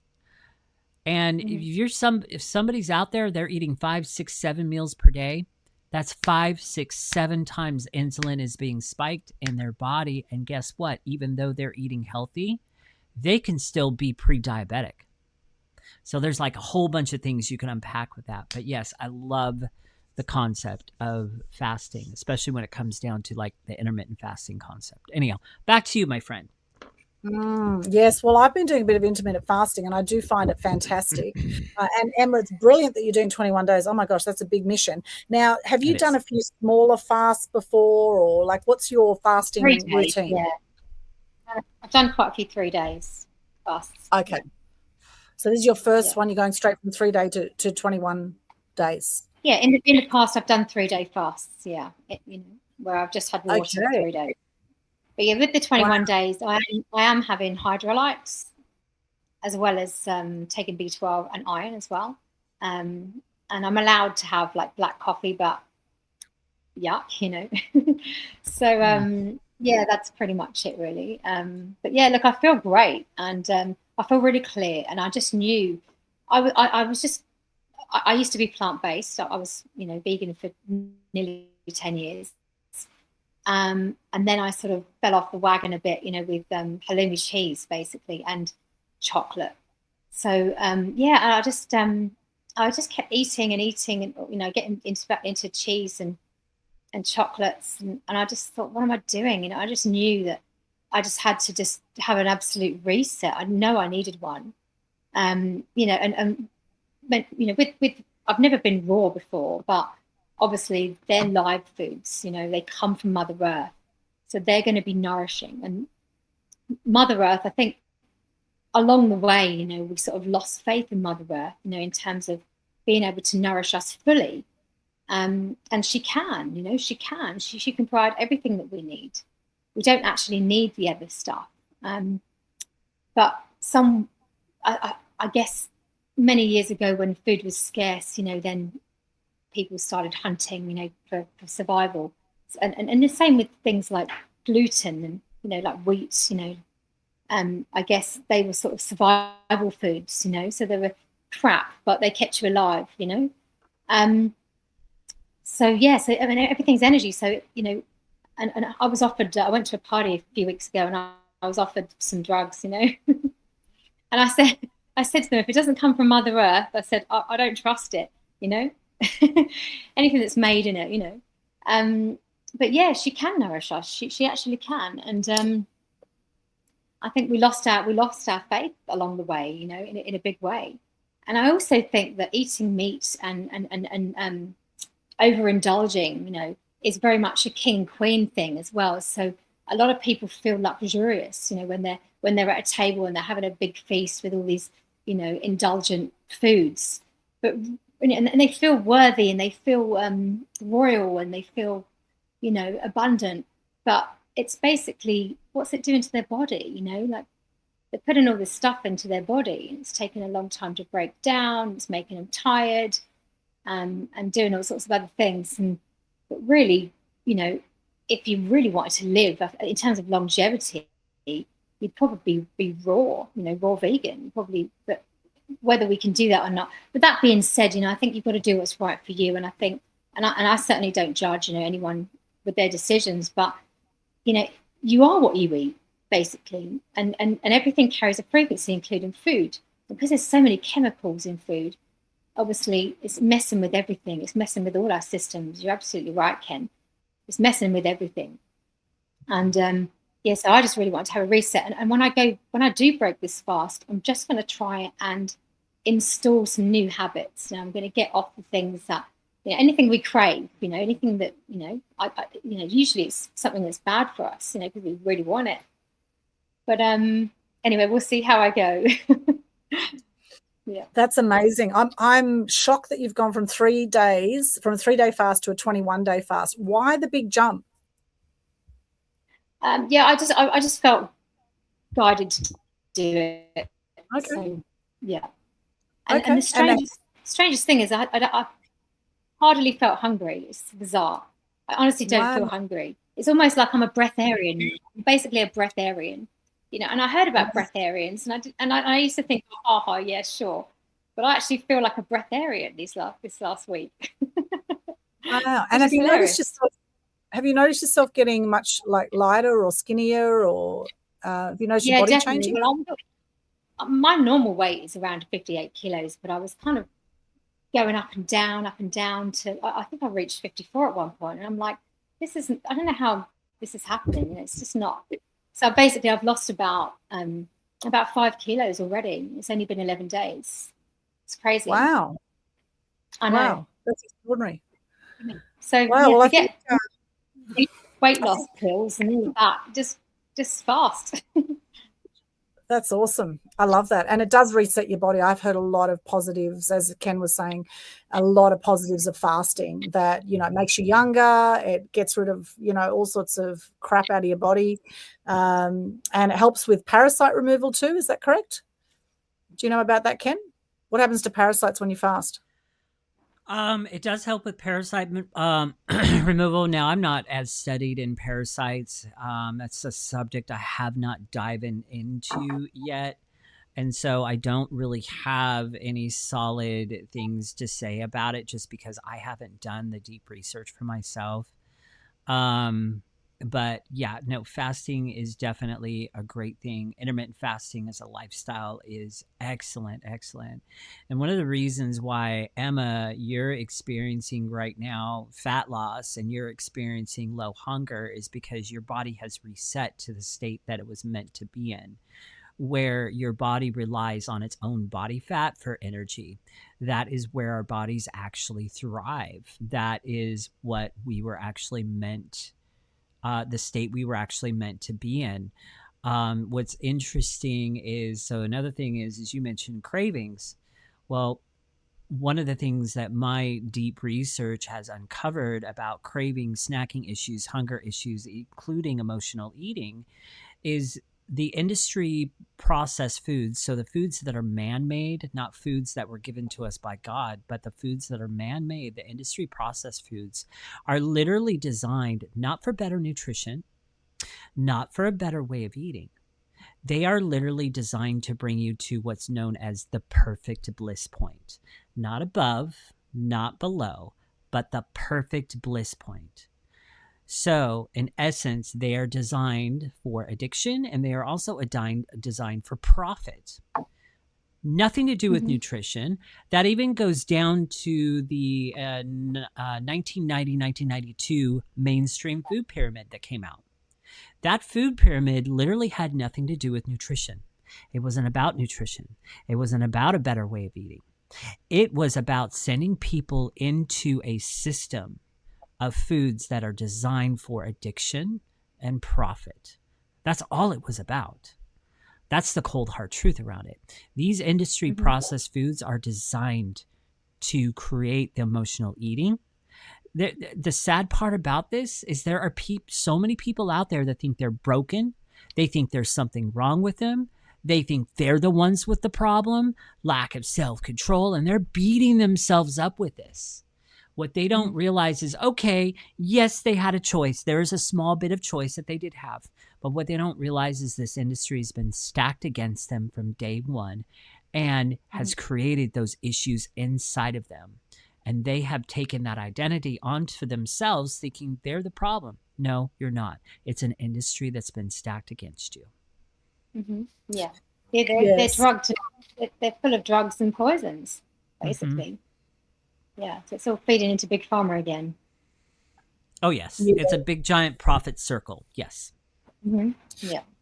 And if somebody's out there, they're eating 5, 6, 7 meals per day, that's 5, 6, 7 times insulin is being spiked in their body. And guess what? Even though they're eating healthy, they can still be pre-diabetic. So there's like a whole bunch of things you can unpack with that. But yes, I love the concept of fasting, especially when it comes down to like the intermittent fasting concept. Anyhow, back to you, my friend. Yes, well, I've been doing a bit of intermittent fasting, and I do find it fantastic. And Emma, it's brilliant that you're doing 21 days. Oh my gosh, that's a big mission. Now, have you done a few smaller fasts before, or like what's your fasting routine? Yeah, I've done quite a few 3 days fasts. Okay, so this is your first one. You're going straight from 3 day to 21 days. Yeah, in the past, I've done 3 day fasts. Yeah, where I've just had water for 3 days. But yeah, with the 21 days, I am having hydrolytes as well as taking B12 and iron as well. And I'm allowed to have like black coffee, but yuck, So yeah, that's pretty much it really. But yeah, look, I feel great, and I feel really clear. And I just knew I used to be plant-based. So I was, vegan for nearly 10 years. And then I sort of fell off the wagon a bit, with halloumi cheese basically and chocolate. So I just kept eating and getting into cheese and chocolates, and I just thought, what am I doing? I just knew that I just had to just have an absolute reset. I know I needed one, with I've never been raw before, but obviously they're live foods, they come from Mother Earth. So they're going to be nourishing. And Mother Earth, I think along the way, we sort of lost faith in Mother Earth, in terms of being able to nourish us fully. And she can, she can provide everything that we need. We don't actually need the other stuff. But I guess many years ago when food was scarce, then people started hunting, for survival. And the same with things like gluten and, like wheat, I guess they were sort of survival foods, so they were crap, but they kept you alive, So yeah, so I mean, everything's energy. So and I was offered. I went to a party a few weeks ago, and I was offered some drugs, and I said to them, if it doesn't come from Mother Earth, I said I don't trust it, anything that's made in it. But yeah, she can nourish us. She actually can, and I think we lost our faith along the way, in a big way. And I also think that eating meat and overindulging, is very much a king queen thing as well. So a lot of people feel luxurious, when they're at a table and they're having a big feast with all these, indulgent foods, but and they feel worthy and they feel royal and they feel, abundant. But it's basically, what's it doing to their body? Like they're putting all this stuff into their body, and it's taking a long time to break down. It's making them tired, and doing all sorts of other things. But really, if you really wanted to live in terms of longevity, you'd probably be raw, raw vegan, probably. But whether we can do that or not. With that being said, I think you've got to do what's right for you. And I think, and I certainly don't judge, anyone with their decisions, but, you are what you eat, basically. And everything carries a frequency, including food. Because there's so many chemicals in food, obviously it's messing with everything. It's messing with all our systems. You're absolutely right, Ken. It's messing with everything. And so I just really want to have a reset. And when I do break this fast, I'm just going to try and install some new habits. I'm going to get off the things that, anything we crave, anything that, usually it's something that's bad for us, because we really want it. But anyway, we'll see how I go. Yeah, that's amazing. I'm shocked that you've gone from a 3-day fast to a 21-day fast. Why the big jump? I just felt guided to do it. Okay. So, yeah. And the strangest thing is I hardly felt hungry. It's bizarre. I honestly don't feel hungry. It's almost like I'm a breatharian. I'm basically a breatharian. And I heard about breatharians, and I used to think, yeah, sure. But I actually feel like a breatharian this last week. Wow. And have you noticed yourself getting much like lighter or skinnier, or have you noticed your body changing? Well, my normal weight is around 58 kilos, but I was kind of going up and down to, I think I reached 54 at one point. And I'm like, I don't know how this is happening. It's just not. So basically I've lost about 5 kilos already. It's only been 11 days. It's crazy. Wow. I know. Wow. That's extraordinary. So wow, get weight loss pills and all of that, just fast. That's awesome. I love that. And it does reset your body. I've heard a lot of positives, as Ken was saying, a lot of positives of fasting that, it makes you younger. It gets rid of, all sorts of crap out of your body. And it helps with parasite removal too. Is that correct? Do you know about that, Ken? What happens to parasites when you fast? It does help with parasite removal. Now, I'm not as studied in parasites. That's a subject I have not dived into yet. And so I don't really have any solid things to say about it, just because I haven't done the deep research for myself. But yeah, no, fasting is definitely a great thing. Intermittent fasting as a lifestyle is excellent. And one of the reasons why, Emma, you're experiencing right now fat loss and you're experiencing low hunger is because your body has reset to the state that it was meant to be in, where your body relies on its own body fat for energy. That is where our bodies actually thrive. That is what we were actually meant the state we were actually meant to be in. What's interesting is, so another thing is you mentioned cravings. Well, one of the things that my deep research has uncovered about craving, snacking issues, hunger issues, including emotional eating, is the industry processed foods. So the foods that are man-made, not foods that were given to us by God, but the foods that are man-made, the industry processed foods, are literally designed not for better nutrition, not for a better way of eating. They are literally designed to bring you to what's known as the perfect bliss point. Not above, not below, but the perfect bliss point. So, in essence, they are designed for addiction, and they are also designed for profit. Nothing to do with nutrition. That even goes down to the 1990-1992 mainstream food pyramid that came out. That food pyramid literally had nothing to do with nutrition. It wasn't about nutrition. It wasn't about a better way of eating. It was about sending people into a system of foods that are designed for addiction and profit. That's all it was about. That's the cold hard truth around it. These industry processed foods are designed to create the emotional eating. The sad part about this is there are so many people out there that think they're broken. They think there's something wrong with them. They think they're the ones with the problem, lack of self-control, and they're beating themselves up with this. What they don't realize is, okay, yes, they had a choice. There is a small bit of choice that they did have. But what they don't realize is this industry has been stacked against them from day one and has created those issues inside of them. And they have taken that identity onto themselves thinking they're the problem. No, you're not. It's an industry that's been stacked against you. Yeah. They're drugged. They're full of drugs and poisons, basically. Yeah, so it's all feeding into Big Pharma again. Oh, yes. Yeah. It's a big, giant profit circle. Yes. Yeah.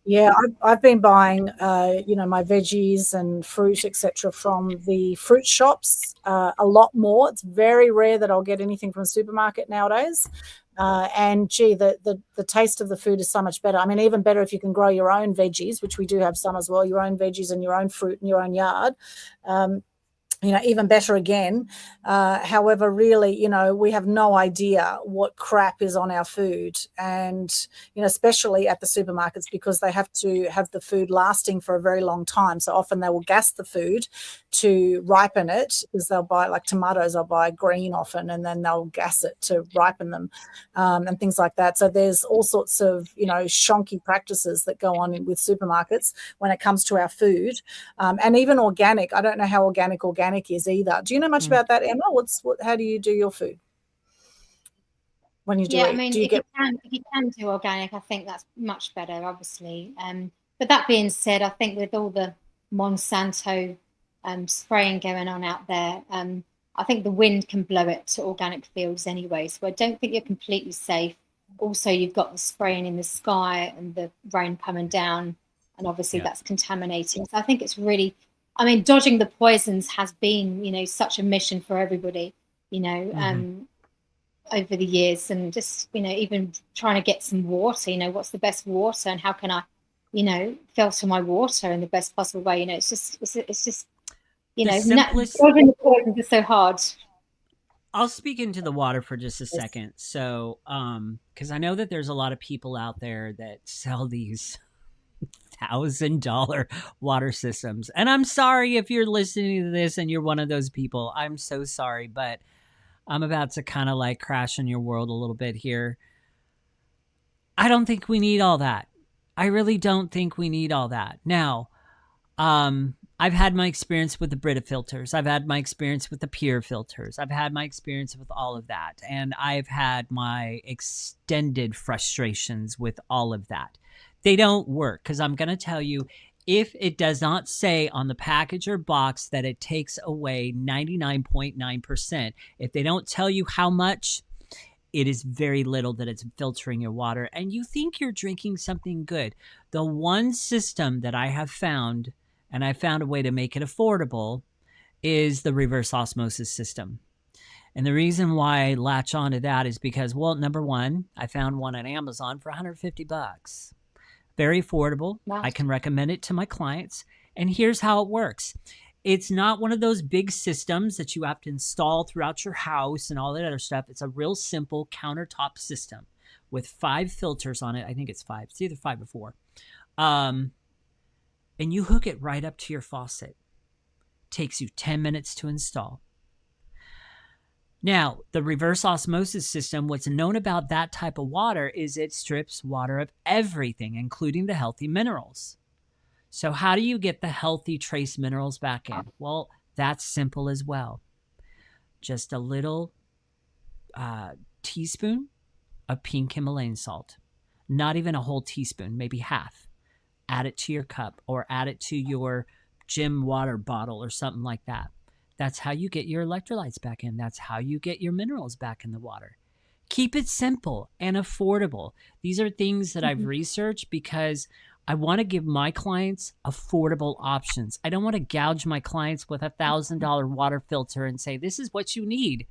Yeah, I've been buying, my veggies and fruit, etc., from the fruit shops a lot more. It's very rare that I'll get anything from a supermarket nowadays. And gee, the taste of the food is so much better. I mean, even better if you can grow your own veggies, which we do have some as well, your own veggies and your own fruit in your own yard. Even better again. However, really, we have no idea what crap is on our food. And, especially at the supermarkets, because they have to have the food lasting for a very long time. So often they will gas the food to ripen it, because they'll buy, like tomatoes, they'll buy green often, and then they'll gas it to ripen them and things like that. So there's all sorts of, shonky practices that go on with supermarkets when it comes to our food. And even organic. I don't know how organic is either. Do you know much about that, Emma? How do you do your food when you do it? I mean, if you can do organic, I think that's much better, obviously. But that being said, I think with all the Monsanto spraying going on out there, I think the wind can blow it to organic fields anyway. So I don't think you're completely safe. Also, you've got the spraying in the sky and the rain coming down, and obviously that's contaminating. So I think it's really, dodging the poisons has been, such a mission for everybody, over the years, and just, even trying to get some water, what's the best water and how can I, filter my water in the best possible way. It's just, dodging the poisons is so hard. I'll speak into the water for just a second. So, because I know that there's a lot of people out there that sell these $1,000 water systems. And I'm sorry if you're listening to this and you're one of those people. I'm so sorry, but I'm about to kind of like crash on your world a little bit here. I don't think we need all that. I really don't think we need all that. Now, I've had my experience with the Brita filters. I've had my experience with the Pure filters. I've had my experience with all of that. And I've had my extended frustrations with all of that. They don't work, because I'm going to tell you, if it does not say on the package or box that it takes away 99.9%, if they don't tell you how much, it is very little that it's filtering your water, and you think you're drinking something good. The one system that I have found, and I found a way to make it affordable, is the reverse osmosis system. And the reason why I latch on to that is because, well, number one, I found one on Amazon for $150. Very affordable. Wow. I can recommend it to my clients. And here's how it works. It's not one of those big systems that you have to install throughout your house and all that other stuff. It's a real simple countertop system with 5 filters on it. I think it's 5. It's either 5 or 4. And you hook it right up to your faucet. Takes you 10 minutes to install. Now, the reverse osmosis system, what's known about that type of water is it strips water of everything, including the healthy minerals. So how do you get the healthy trace minerals back in? Well, that's simple as well. Just a little teaspoon of pink Himalayan salt, not even a whole teaspoon, maybe half. Add it to your cup or add it to your gym water bottle or something like that. That's how you get your electrolytes back in. That's how you get your minerals back in the water. Keep it simple and affordable. These are things that I've researched because I want to give my clients affordable options. I don't want to gouge my clients with $1,000 water filter and say, this is what you need.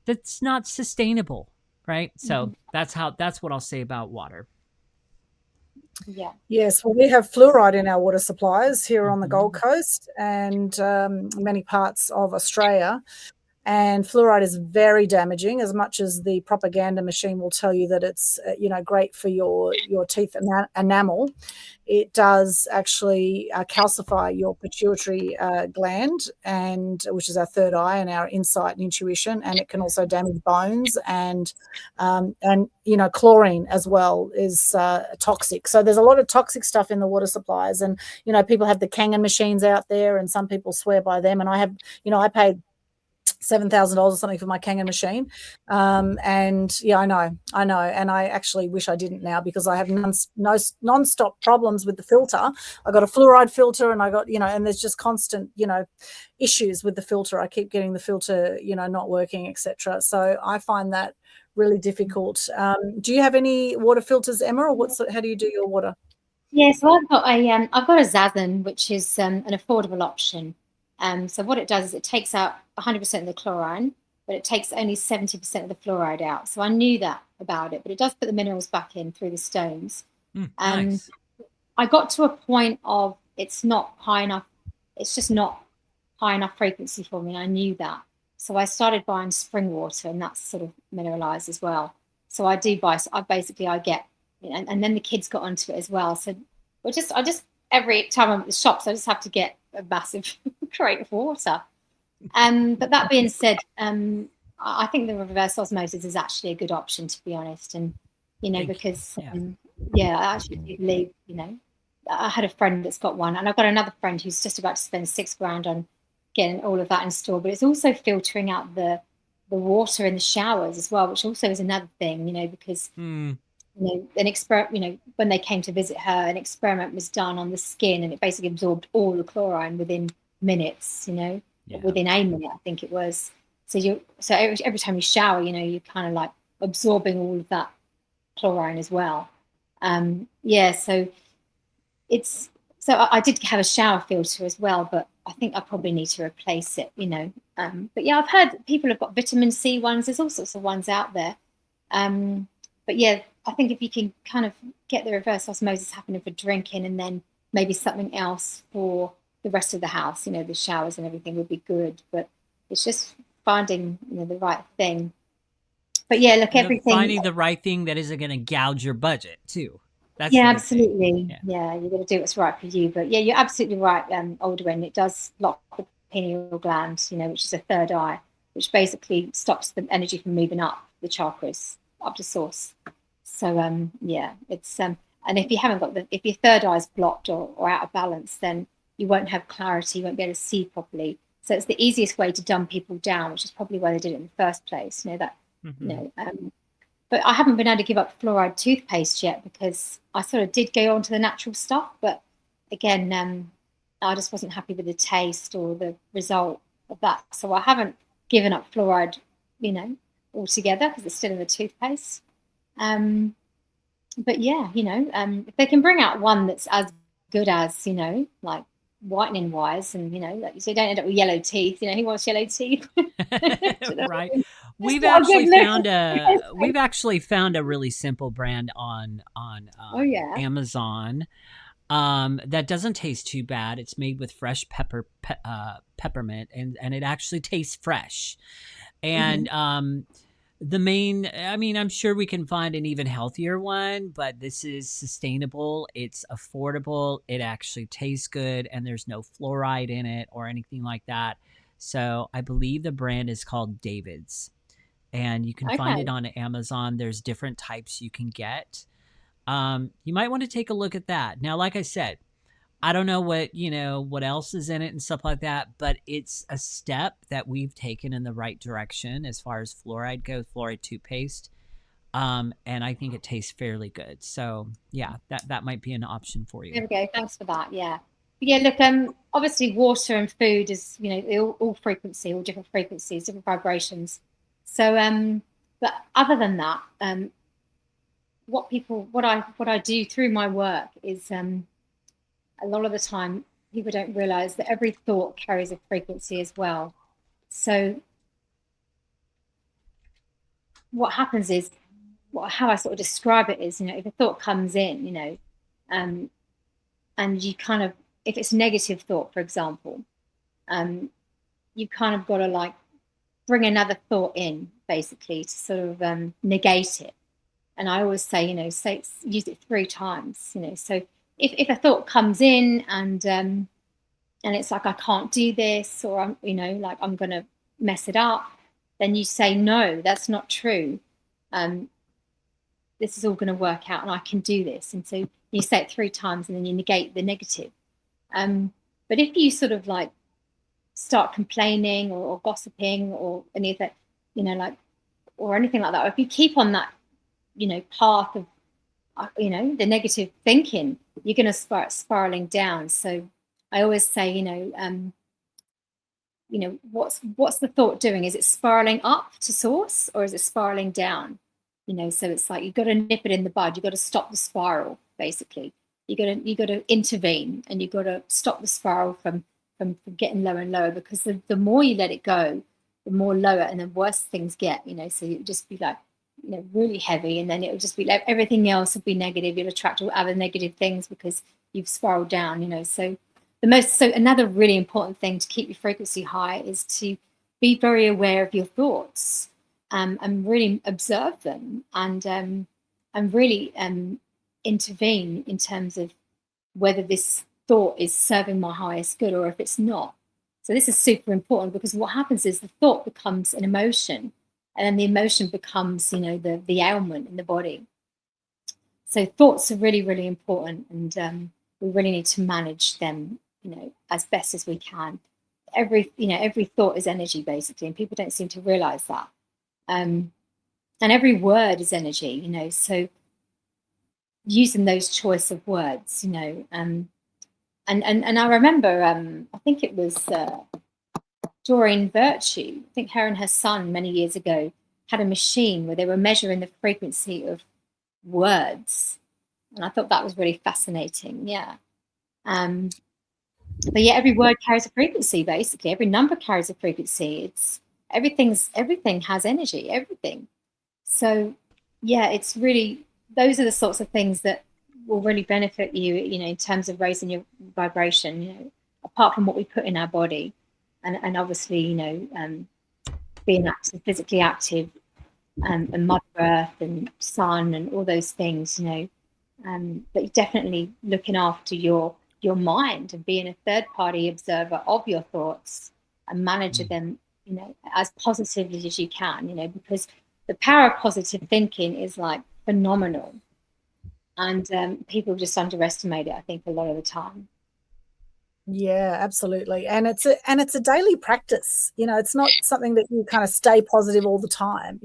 That's not sustainable, right? So that's what I'll say about water. Yeah. Yes, well, we have fluoride in our water supplies here on the Gold Coast and many parts of Australia. And fluoride is very damaging, as much as the propaganda machine will tell you that it's great for your teeth enamel. It does actually calcify your pituitary gland, and which is our third eye and our insight and intuition. And it can also damage bones, and chlorine as well is toxic. So there's a lot of toxic stuff in the water supplies, and people have the Kangen machines out there, and some people swear by them. And I have, I paid $7,000 or something for my Kangen machine. And yeah, I know. And I actually wish I didn't now, because I have non-stop problems with the filter. I got a fluoride filter, and I got, and there's just constant, issues with the filter. I keep getting the filter, not working, etc. So I find that really difficult. Do you have any water filters, Emma, or how do you do your water? Yeah, so I've got a Zazen, which is an affordable option. So what it does is it takes out 100% of the chlorine, but it takes only 70% of the fluoride out. So I knew that about it, but it does put the minerals back in through the stones. Nice. I got to a point of it's not high enough. It's just not high enough frequency for me. I knew that. So I started buying spring water, and that's sort of mineralized as well. So I do buy, I get, and then the kids got onto it as well. So I just every time I'm at the shops, I just have to get a massive crate of water. But that being said, I think the reverse osmosis is actually a good option, to be honest. And because I actually do believe, I had a friend that's got one, and I've got another friend who's just about to spend $6,000 on getting all of that installed. But it's also filtering out the water in the showers as well, which also is another thing, because when they came to visit her, an experiment was done on the skin, and it basically absorbed all the chlorine within minutes, within a minute, I think it was. So every time you shower, you're kind of like absorbing all of that chlorine as well. So I did have a shower filter as well, but I think I probably need to replace it, But yeah, I've heard people have got vitamin C ones. There's all sorts of ones out there. But yeah, I think if you can kind of get the reverse osmosis happening for drinking, and then maybe something else for the rest of the house, the showers and everything would be good. But it's just finding, the right thing. But yeah, look, everything. Finding the right thing that isn't going to gouge your budget too. That's absolutely. Yeah, you've got to do what's right for you. But yeah, you're absolutely right, Aldwyn. It does lock the pineal gland, which is a third eye, which basically stops the energy from moving up the chakras, up to source. So it's and if you haven't got if your third eye is blocked or out of balance, then you won't have clarity, you won't be able to see properly. So it's the easiest way to dumb people down, which is probably why they did it in the first place. But I haven't been able to give up fluoride toothpaste yet, because I sort of did go on to the natural stuff, but again, I just wasn't happy with the taste or the result of that. So I haven't given up fluoride, altogether, because it's still in the toothpaste. But yeah, if they can bring out one that's as good as, like whitening wise, and like you say, don't end up with yellow teeth. Who wants yellow teeth? Right. We've actually found a really simple brand on Amazon that doesn't taste too bad. It's made with fresh peppermint, and it actually tastes fresh. And I'm sure we can find an even healthier one, but this is sustainable. It's affordable. It actually tastes good, and there's no fluoride in it or anything like that. So I believe the brand is called David's, and you can find it on Amazon. There's different types you can get. You might want to take a look at that. Now, like I said, I don't know what else is in it and stuff like that, but it's a step that we've taken in the right direction as far as fluoride goes, fluoride toothpaste. And I think it tastes fairly good. So yeah, that might be an option for you. There we go. Thanks for that. Yeah. But yeah, look, obviously water and food is, all frequency, all different frequencies, different vibrations. So, but other than that, what I do through my work is, a lot of the time people don't realize that every thought carries a frequency as well. So what happens is, how I sort of describe it is, if a thought comes in, and you kind of, if it's a negative thought, for example, you kind of got to like bring another thought in, basically, to sort of negate it. And I always say, use it 3 times, so if a thought comes in and it's like, I can't do this, or I'm going to mess it up, then you say, no, that's not true. This is all going to work out and I can do this. And so you say it 3 times and then you negate the negative. But if you sort of like start complaining or gossiping or any of that, or anything like that, or if you keep on that, path of, the negative thinking, you're going to start spiraling down. So I always say, what's the thought doing? Is it spiraling up to source or is it spiraling down? So it's like, you've got to nip it in the bud. You've got to stop the spiral, basically. You got to intervene, and you've got to stop the spiral from getting lower and lower, because the more you let it go, the more lower and the worse things get, so you just be like, really heavy, and then it will just be like everything else will be negative. You'll attract all other negative things because you've spiraled down, so another really important thing to keep your frequency high is to be very aware of your thoughts, and really observe them, and really intervene in terms of whether this thought is serving my highest good or if it's not. So this is super important, because what happens is the thought becomes an emotion, and then the emotion becomes, the ailment in the body. So thoughts are really, really important, and we really need to manage them, as best as we can. Every thought is energy, basically, and people don't seem to realize that. And every word is energy, so using those choice of words, and I remember, I think it was Doreen Virtue, I think her and her son many years ago had a machine where they were measuring the frequency of words. And I thought that was really fascinating. Yeah. But yeah, every word carries a frequency, basically. Every number carries a frequency. Everything has energy, everything. So yeah, it's really, those are the sorts of things that will really benefit you, in terms of raising your vibration, apart from what we put in our body. And obviously, being active, physically active, and Mother Earth and Sun and all those things, but definitely looking after your mind and being a third-party observer of your thoughts and managing them, as positively as you can, because the power of positive thinking is like phenomenal, and people just underestimate it, I think, a lot of the time. Yeah, absolutely. And it's a daily practice. It's not something that you kind of stay positive all the time.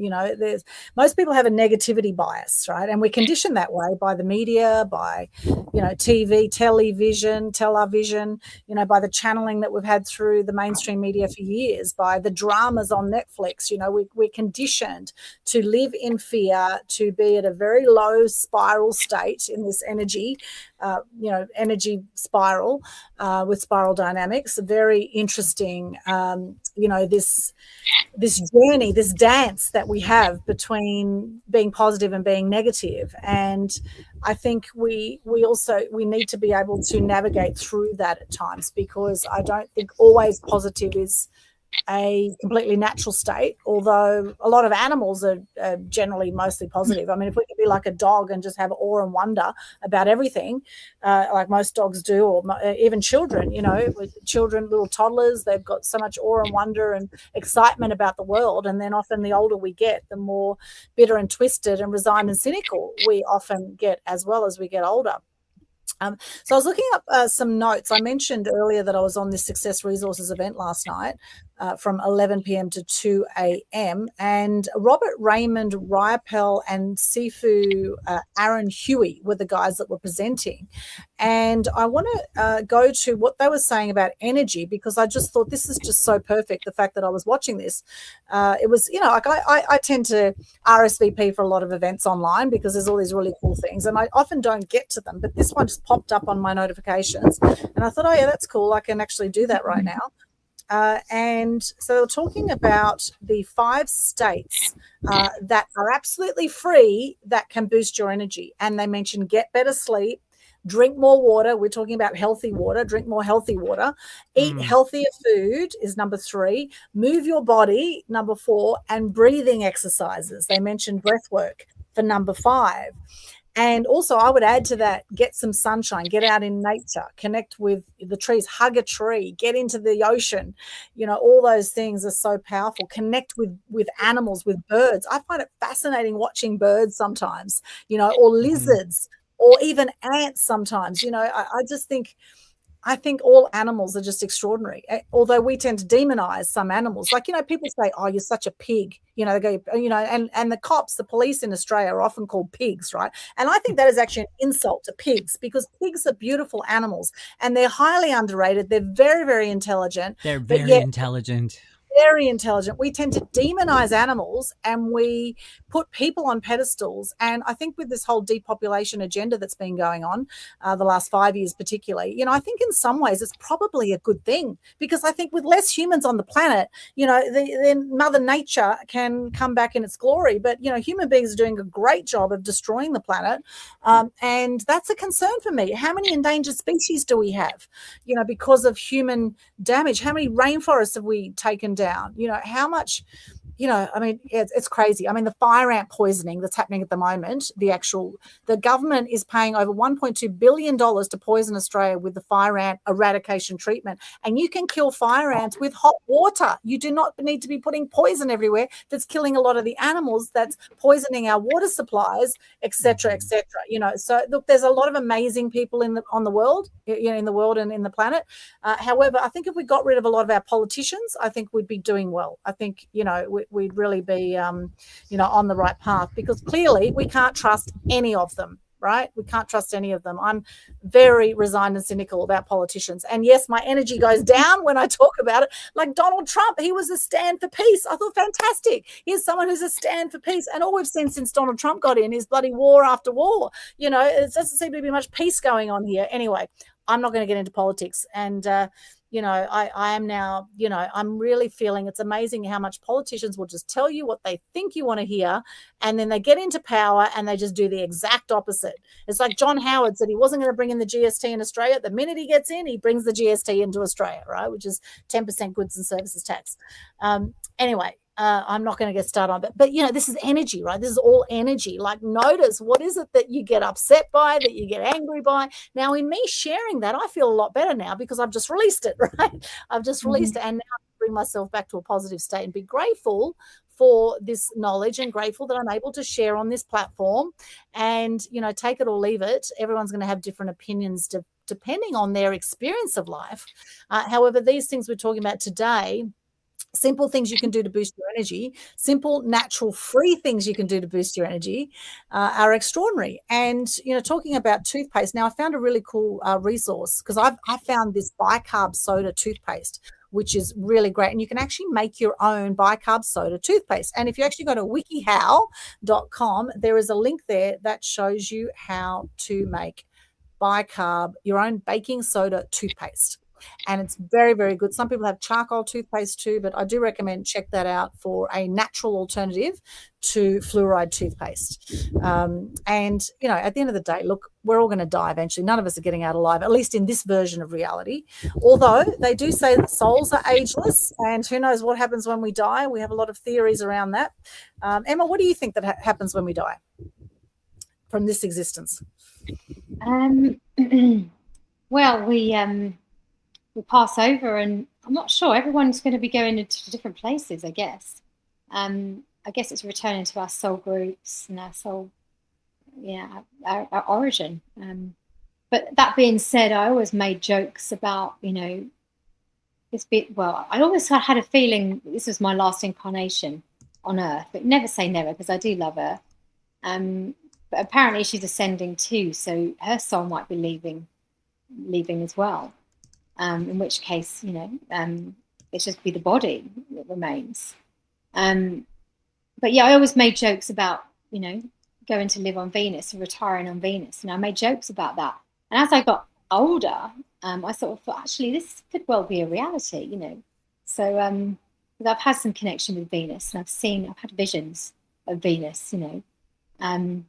Most people have a negativity bias, right? And we're conditioned that way by the media, by, TV, television, by the channeling that we've had through the mainstream media for years, by the dramas on Netflix. We're conditioned to live in fear, to be at a very low spiral state in this energy spiral, with spiral dynamics. Very interesting, this journey, this dance that we have between being positive and being negative. And I think we need to be able to navigate through that at times, because I don't think always positive is a completely natural state, although a lot of animals are generally mostly positive. I mean, if we could be like a dog and just have awe and wonder about everything, like most dogs do, or even children, with children, little toddlers, they've got so much awe and wonder and excitement about the world. And then often the older we get, the more bitter and twisted and resigned and cynical we often get as well as we get older. So I was looking up some notes. I mentioned earlier that I was on this Success Resources event last night from 11 p.m. to 2 a.m. And Robert Raymond Ryapel and Sifu Aaron Huey were the guys that were presenting. And I want to go to what they were saying about energy, because I just thought this is just so perfect, the fact that I was watching this. It was, like I tend to RSVP for a lot of events online because there's all these really cool things, and I often don't get to them. But this one just popped up on my notifications, and I thought, oh, yeah, that's cool. I can actually do that right now. And so they're talking about the 5 states that are absolutely free that can boost your energy. And they mentioned get better sleep, drink more water. We're talking about healthy water. Drink more healthy water. Eat healthier food is number 3. Move your body, number 4. And breathing exercises. They mentioned breath work for number 5. And also I would add to that, get some sunshine, get out in nature, connect with the trees, hug a tree, get into the ocean. All those things are so powerful. Connect with animals, with birds. I find it fascinating watching birds sometimes, or lizards, or even ants sometimes. I think all animals are just extraordinary, although we tend to demonize some animals. Like, people say, oh, you're such a pig. They go, and the cops, the police in Australia are often called pigs, right? And I think that is actually an insult to pigs, because pigs are beautiful animals and they're highly underrated. They're very, very intelligent. They're very intelligent. Very intelligent. We tend to demonize animals and we put people on pedestals. And I think with this whole depopulation agenda that's been going on the last 5 years particularly, I think in some ways it's probably a good thing, because I think with less humans on the planet, then Mother Nature can come back in its glory. But, human beings are doing a great job of destroying the planet. And that's a concern for me. How many endangered species do we have, because of human damage? How many rainforests have we taken down? How much, it's crazy. The fire ant poisoning that's happening at the moment, the government is paying over $1.2 billion to poison Australia with the fire ant eradication treatment. And you can kill fire ants with hot water. You do not need to be putting poison everywhere that's killing a lot of the animals, that's poisoning our water supplies, etc., etc. So look, there's a lot of amazing people in the world and in the planet. However, I think if we got rid of a lot of our politicians, I think we'd be doing well. I think, we'd really be, on the right path, because clearly we can't trust any of them, right? We can't trust any of them. I'm very resigned and cynical about politicians. And yes, my energy goes down when I talk about it. Like Donald Trump, he was a stand for peace. I thought, fantastic. Here's someone who's a stand for peace. And all we've seen since Donald Trump got in is bloody war after war. It doesn't seem to be much peace going on here. Anyway, I'm not going to get into politics. And, I am now, I'm really feeling it's amazing how much politicians will just tell you what they think you want to hear. And then they get into power and they just do the exact opposite. It's like John Howard said he wasn't going to bring in the GST in Australia. The minute he gets in, he brings the GST into Australia, right? Which is 10% goods and services tax. Anyway, I'm not going to get started on it. But, this is energy, right? This is all energy. Like, notice what is it that you get upset by, that you get angry by. Now, in me sharing that, I feel a lot better now because I've just released it, right? I've just released it, and now I bring myself back to a positive state and be grateful for this knowledge, and grateful that I'm able to share on this platform. And, take it or leave it. Everyone's going to have different opinions depending on their experience of life. However, these things we're talking about today, simple things you can do to boost your energy, simple, natural, free things you can do to boost your energy are extraordinary. And, talking about toothpaste, now I found a really cool resource, because I found this bicarb soda toothpaste, which is really great. And you can actually make your own bicarb soda toothpaste. And if you actually go to wikihow.com, there is a link there that shows you how to make your own baking soda toothpaste. And it's very, very good. Some people have charcoal toothpaste too, but I do recommend check that out for a natural alternative to fluoride toothpaste. And, at the end of the day, look, we're all going to die eventually. None of us are getting out alive, at least in this version of reality. Although they do say that souls are ageless, and who knows what happens when we die. We have a lot of theories around that. Emma, what do you think that happens when we die from this existence? Well, we pass over, and I'm not sure. Everyone's going to be going into different places, I guess. I guess it's returning to our soul groups and our soul, our origin. But that being said, I always made jokes about, this bit. Well, I always had a feeling this was my last incarnation on Earth, but never say never, because I do love her. But apparently she's ascending too, so her soul might be leaving as well. In which case, it's just be the body that remains. But yeah, I always made jokes about, going to live on Venus or retiring on Venus, and I made jokes about that. And as I got older, I sort of thought, actually, this could well be a reality, So I've had some connection with Venus, and I've had visions of Venus, and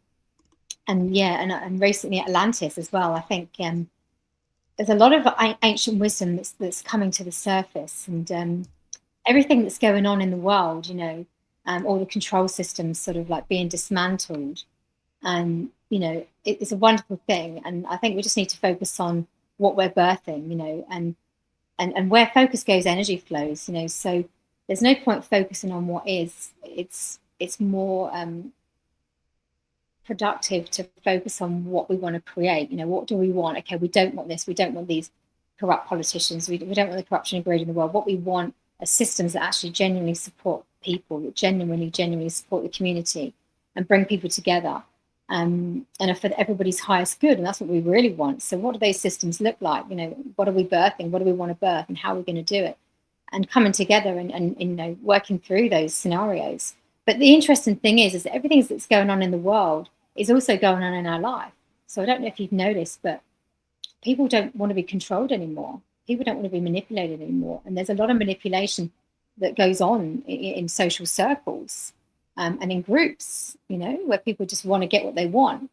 recently Atlantis as well. I think there's a lot of ancient wisdom that's coming to the surface, and everything that's going on in the world, all the control systems sort of like being dismantled, and it's a wonderful thing. And I think we just need to focus on what we're birthing, and where focus goes, energy flows, so there's no point focusing on what is. It's more productive to focus on what we want to create. What do we want? Okay, we don't want this, we don't want these corrupt politicians, we don't want the corruption and greed in the world. What we want are systems that actually genuinely support people, that genuinely support the community and bring people together, and are for everybody's highest good. And that's what we really want. So what do those systems look like? What are we birthing? What do we want to birth, and how are we going to do it? And coming together and working through those scenarios. But the interesting thing is that everything that's going on in the world is also going on in our life. So I don't know if you've noticed, but people don't want to be controlled anymore. People don't want to be manipulated anymore. And there's a lot of manipulation that goes on in social circles, and in groups, where people just want to get what they want,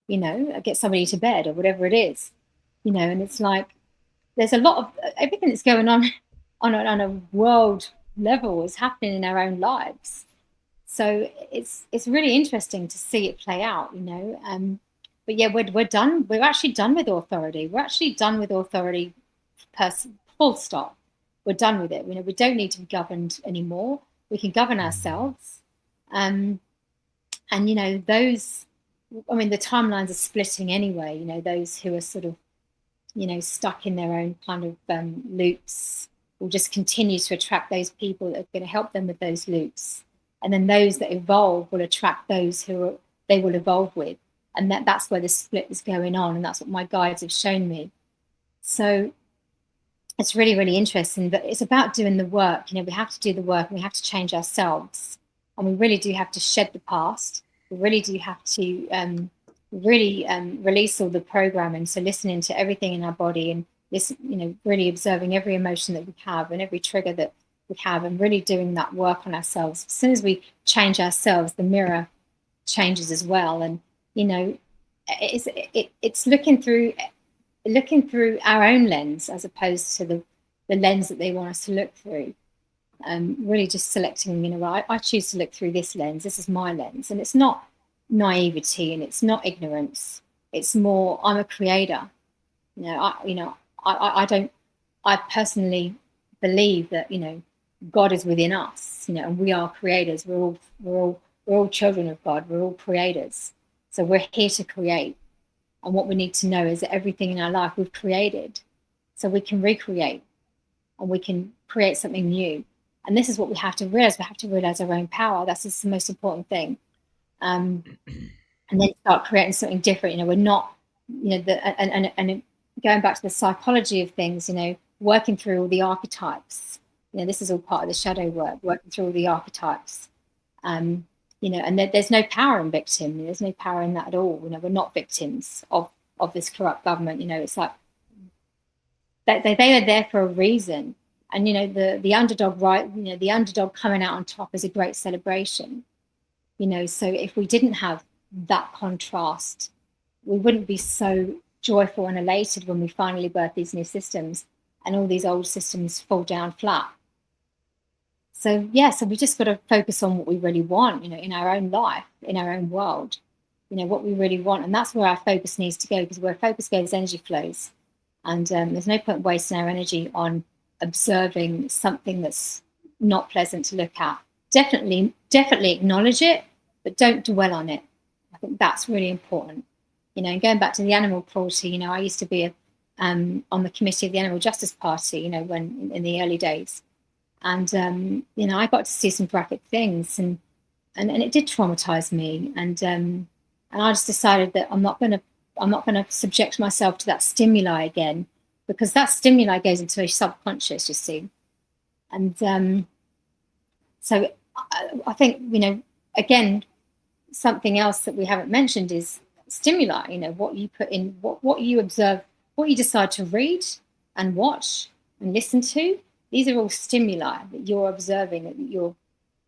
get somebody to bed or whatever it is, and it's like there's a lot of everything that's going on a world level is happening in our own lives. So it's really interesting to see it play out, But yeah, we're done. We're actually done with authority. We're actually done with authority, full stop. We're done with it. We don't need to be governed anymore. We can govern ourselves. And those, the timelines are splitting anyway. Those who are sort of, stuck in their own kind of loops will just continue to attract those people that are going to help them with those loops. And then those that evolve will attract those they will evolve with. And that's where the split is going on. And that's what my guides have shown me. So it's really, really interesting. But it's about doing the work. We have to do the work, and we have to change ourselves. And we really do have to shed the past. We really do have to release all the programming. So listening to everything in our body, and listen, really observing every emotion that we have and every trigger that we have, and really doing that work on ourselves. As soon as we change ourselves, the mirror changes as well. And it's looking through our own lens as opposed to the lens that they want us to look through. Really just selecting, I choose to look through this lens. This is my lens, and it's not naivety and it's not ignorance. It's more, I'm a creator. I personally believe that God is within us, and we are creators. We're all children of God. We're all creators. So we're here to create. And what we need to know is that everything in our life we've created, so we can recreate and we can create something new. And this is what we have to realize. We have to realize our own power. That's just the most important thing. And then start creating something different. We're not, and going back to the psychology of things, working through all the archetypes. This is all part of the shadow work, working through all the archetypes. And there's no power in victim. There's no power in that at all. We're not victims of this corrupt government. It's like they are there for a reason. And the underdog, right? The underdog coming out on top is a great celebration. So if we didn't have that contrast, we wouldn't be so joyful and elated when we finally birth these new systems and all these old systems fall down flat. So so we just got to focus on what we really want, in our own life, in our own world, what we really want. And that's where our focus needs to go, because where focus goes, energy flows. And there's no point wasting our energy on observing something that's not pleasant to look at. Definitely acknowledge it, but don't dwell on it. I think that's really important. And going back to the animal cruelty, I used to be on the committee of the Animal Justice Party, when in the early days. And, I got to see some graphic things and it did traumatize me. And I just decided that I'm not going to subject myself to that stimuli again, because that stimuli goes into a subconscious, you see. And so I think, again, something else that we haven't mentioned is stimuli, what you put in, what you observe, what you decide to read and watch and listen to. These are all stimuli that you're observing, that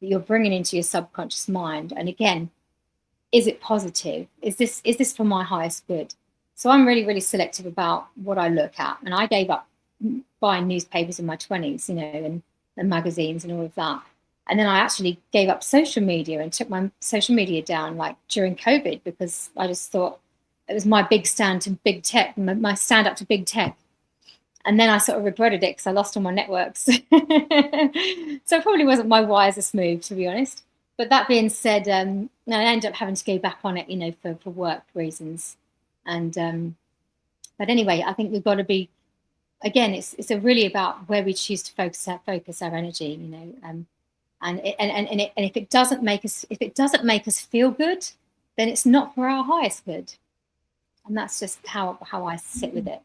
you're bringing into your subconscious mind. And again, is it positive? Is this for my highest good? So I'm really, really selective about what I look at. And I gave up buying newspapers in my 20s, and magazines and all of that. And then I actually gave up social media and took my social media down, like during COVID, because I just thought it was my big stand to big tech, my stand up to big tech. And then I sort of regretted it because I lost all my networks. So it probably wasn't my wisest move, to be honest. But that being said, I ended up having to go back on it, for work reasons. And but anyway, I think we've got to be, again, it's really about where we choose to focus our energy, and if it doesn't make us feel good, then it's not for our highest good. And that's just how I sit with it.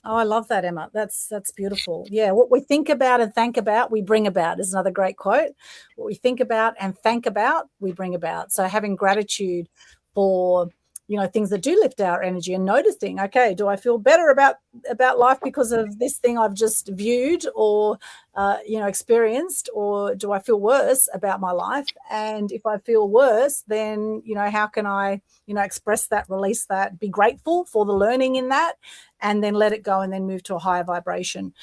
Oh, I love that, Emma. That's beautiful. Yeah, what we think about and thank about, we bring about is another great quote. What we think about and thank about, we bring about. So having gratitude for, things that do lift our energy, and noticing, okay, do I feel better about life because of this thing I've just viewed or experienced, or do I feel worse about my life? And if I feel worse, then how can I express that, release that, be grateful for the learning in that, and then let it go and then move to a higher vibration.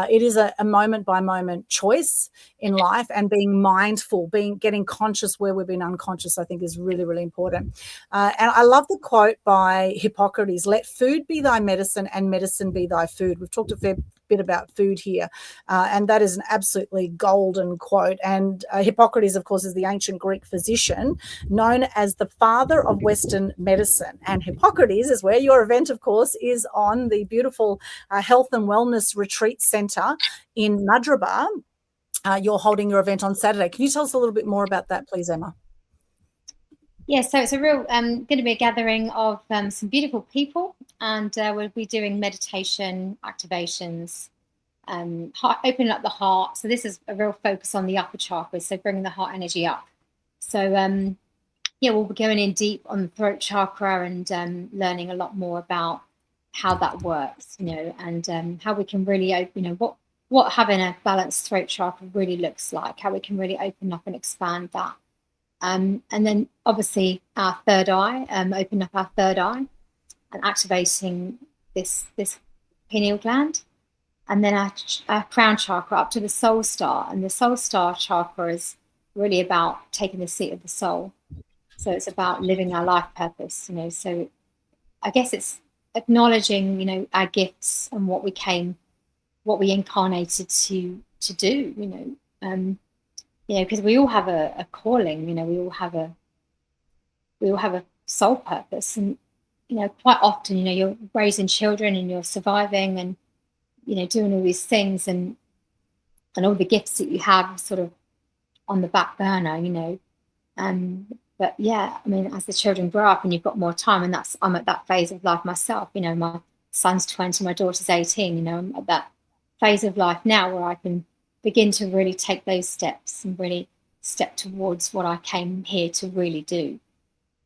It is a moment by moment choice in life, and being mindful, getting conscious where we've been unconscious, I think is really, really important. And I love the quote by Hippocrates, "Let food be thy medicine and medicine be thy food." We've talked a fair bit about food here, and that is an absolutely golden quote. And Hippocrates, of course, is the ancient Greek physician known as the father of Western medicine. And Hippocrates is where your event, of course, is on the beautiful Health and Wellness Retreat Centre in Madraba. You're holding your event on Saturday. Can you tell us a little bit more about that, please, Emma? Yeah, so it's a real going to be a gathering of some beautiful people, and we'll be doing meditation activations, opening up the heart. So this is a real focus on the upper chakras, so bringing the heart energy up. So we'll be going in deep on the throat chakra and learning a lot more about how that works, and how we can really open, what having a balanced throat chakra really looks like, how we can really open up and expand that. And then obviously our third eye, open up our third eye and activating this pineal gland, and then our crown chakra up to the soul star. And the soul star chakra is really about taking the seat of the soul. So it's about living our life purpose, so I guess it's acknowledging, our gifts and what we incarnated to do, because we all have a calling, we all have a soul purpose. And, quite often, you're raising children and you're surviving and, doing all these things and all the gifts that you have sort of on the back burner, but yeah, as the children grow up and you've got more time, and I'm at that phase of life myself, my son's 20, my daughter's 18, I'm at that phase of life now where I can begin to really take those steps and really step towards what I came here to really do.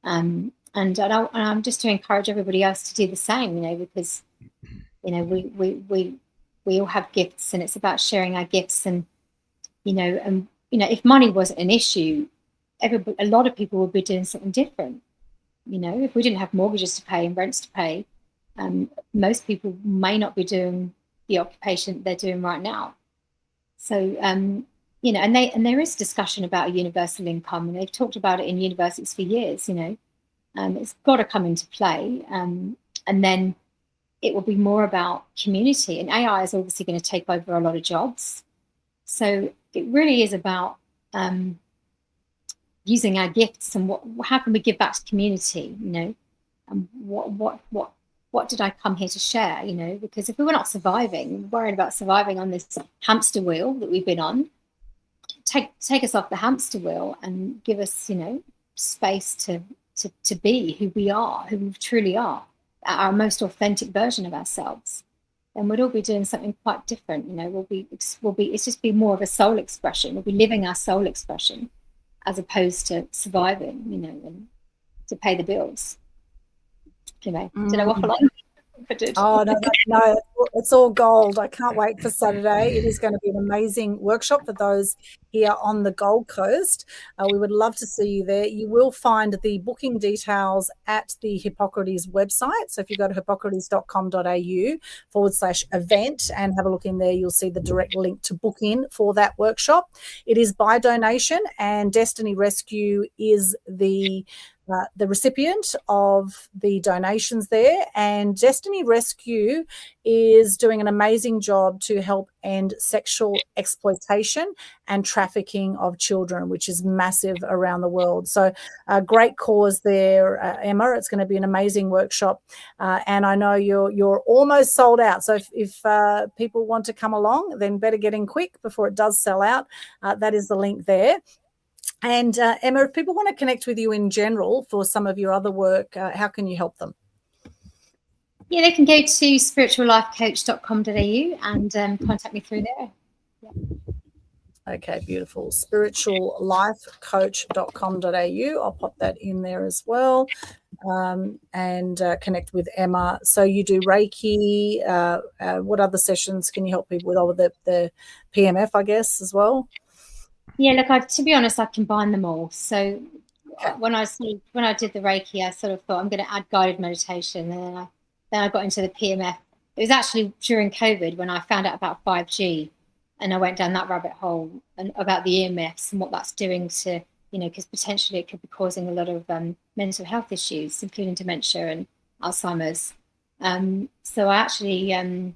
And I'm just to encourage everybody else to do the same, because, we all have gifts, and it's about sharing our gifts. And, if money wasn't an issue, a lot of people would be doing something different. If we didn't have mortgages to pay and rents to pay, most people may not be doing the occupation they're doing right now. So, and there is discussion about a universal income, and they've talked about it in universities for years, it's got to come into play. And then it will be more about community, and AI is obviously going to take over a lot of jobs. So it really is about using our gifts and how can we give back to community, And what did I come here to share? You know, because if we were not surviving, worried about surviving on this hamster wheel that we've been on, take us off the hamster wheel and give us, you know, space to be who we are, who we truly are, our most authentic version of ourselves, then we'd all be doing something quite different. You know, it's just be more of a soul expression. We'll be living our soul expression as opposed to surviving, you know, and to pay the bills. You know, did I waffle on? I did. Oh, no, it's all gold. I can't wait for Saturday. It is going to be an amazing workshop for those here on the Gold Coast. We would love to see you there. You will find the booking details at the Hippocrates website. So if you go to hippocrates.com.au/event and have a look in there, you'll see the direct link to book in for that workshop. It is by donation, and Destiny Rescue is the recipient of the donations there. And Destiny Rescue is doing an amazing job to help end sexual exploitation and trafficking of children, which is massive around the world. So a great cause there, Emma. It's going to be an amazing workshop. And I know you're almost sold out. So if people want to come along, then better get in quick before it does sell out. That is the link there. And Emma, if people want to connect with you in general for some of your other work, how can you help them? Yeah, they can go to spirituallifecoach.com.au and contact me through there. Yeah. Okay, beautiful. Spirituallifecoach.com.au. I'll pop that in there as well. And connect with Emma. So you do Reiki. What other sessions can you help people with? Over the PMF, I guess, as well? Yeah, look, to be honest, I combine them all. So when I did the Reiki, I sort of thought I'm going to add guided meditation, and then I got into the PMF. It was actually during COVID when I found out about 5G, and I went down that rabbit hole and about the EMFs and what that's doing to, you know, because potentially it could be causing a lot of mental health issues, including dementia and Alzheimer's. So I actually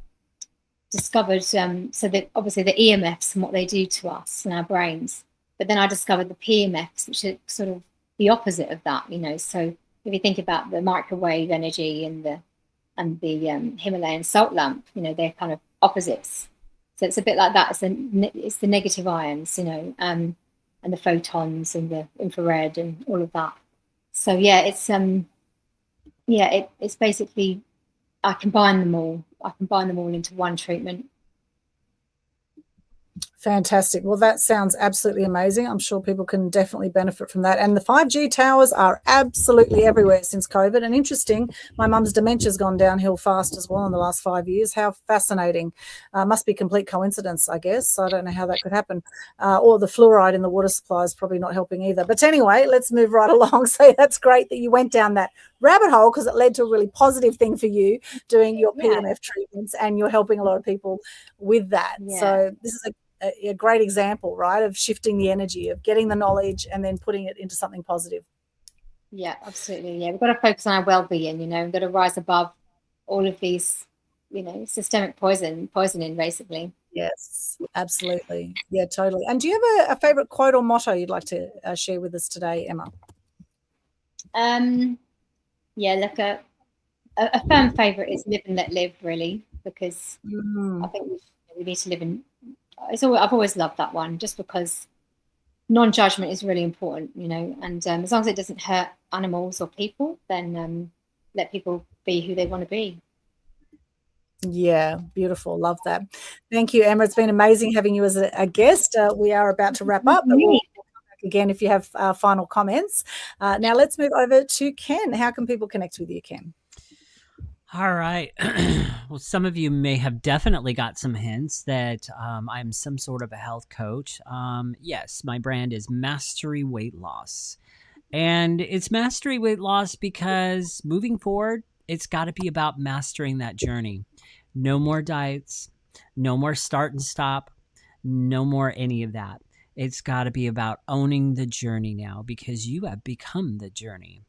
discovered so that obviously the EMFs and what they do to us and our brains, but then I discovered the PMFs, which are sort of the opposite of that, you know. So if you think about the microwave energy and the Himalayan salt lamp, you know, they're kind of opposites. So it's a bit like that. It's the negative ions, you know, and the photons and the infrared and all of that. So yeah, it's basically I combine them all into one treatment. Fantastic. Well, that sounds absolutely amazing. I'm sure people can definitely benefit from that. And the 5G towers are absolutely everywhere since COVID. And interesting, my mum's dementia's gone downhill fast as well in the last 5 years. How fascinating. Must be complete coincidence, I guess. I don't know how that could happen. Or the fluoride in the water supply is probably not helping either. But anyway, let's move right along. So that's great that you went down that rabbit hole, because it led to a really positive thing for you doing your PMF treatments, and you're helping a lot of people with that. Yeah. So this is a great example, right, of shifting the energy, of getting the knowledge and then putting it into something positive. Yeah, absolutely. Yeah, we've got to focus on our well-being, you know, we've got to rise above all of these, you know, systemic poisoning, basically. Yes, absolutely. Yeah, totally. And do you have a favorite quote or motto you'd like to share with us today, Emma? Yeah, look, a firm favorite is live and let live, really, because I think we need to live in. I've always loved that one, just because non-judgment is really important, you know, and as long as it doesn't hurt animals or people, then let people be who they want to be. Yeah, beautiful. Love that. Thank you, Emma. It's been amazing having you as a guest. We are about to wrap up, but we'll come back again if you have final comments. Now let's move over to Ken. How can people connect with you, Ken? All right. Well, some of you may have definitely got some hints that I'm some sort of a health coach. Yes, my brand is Mastery Weight Loss. And it's Mastery Weight Loss because moving forward, it's got to be about mastering that journey. No more diets, no more start and stop, no more any of that. It's got to be about owning the journey now, because you have become the journey.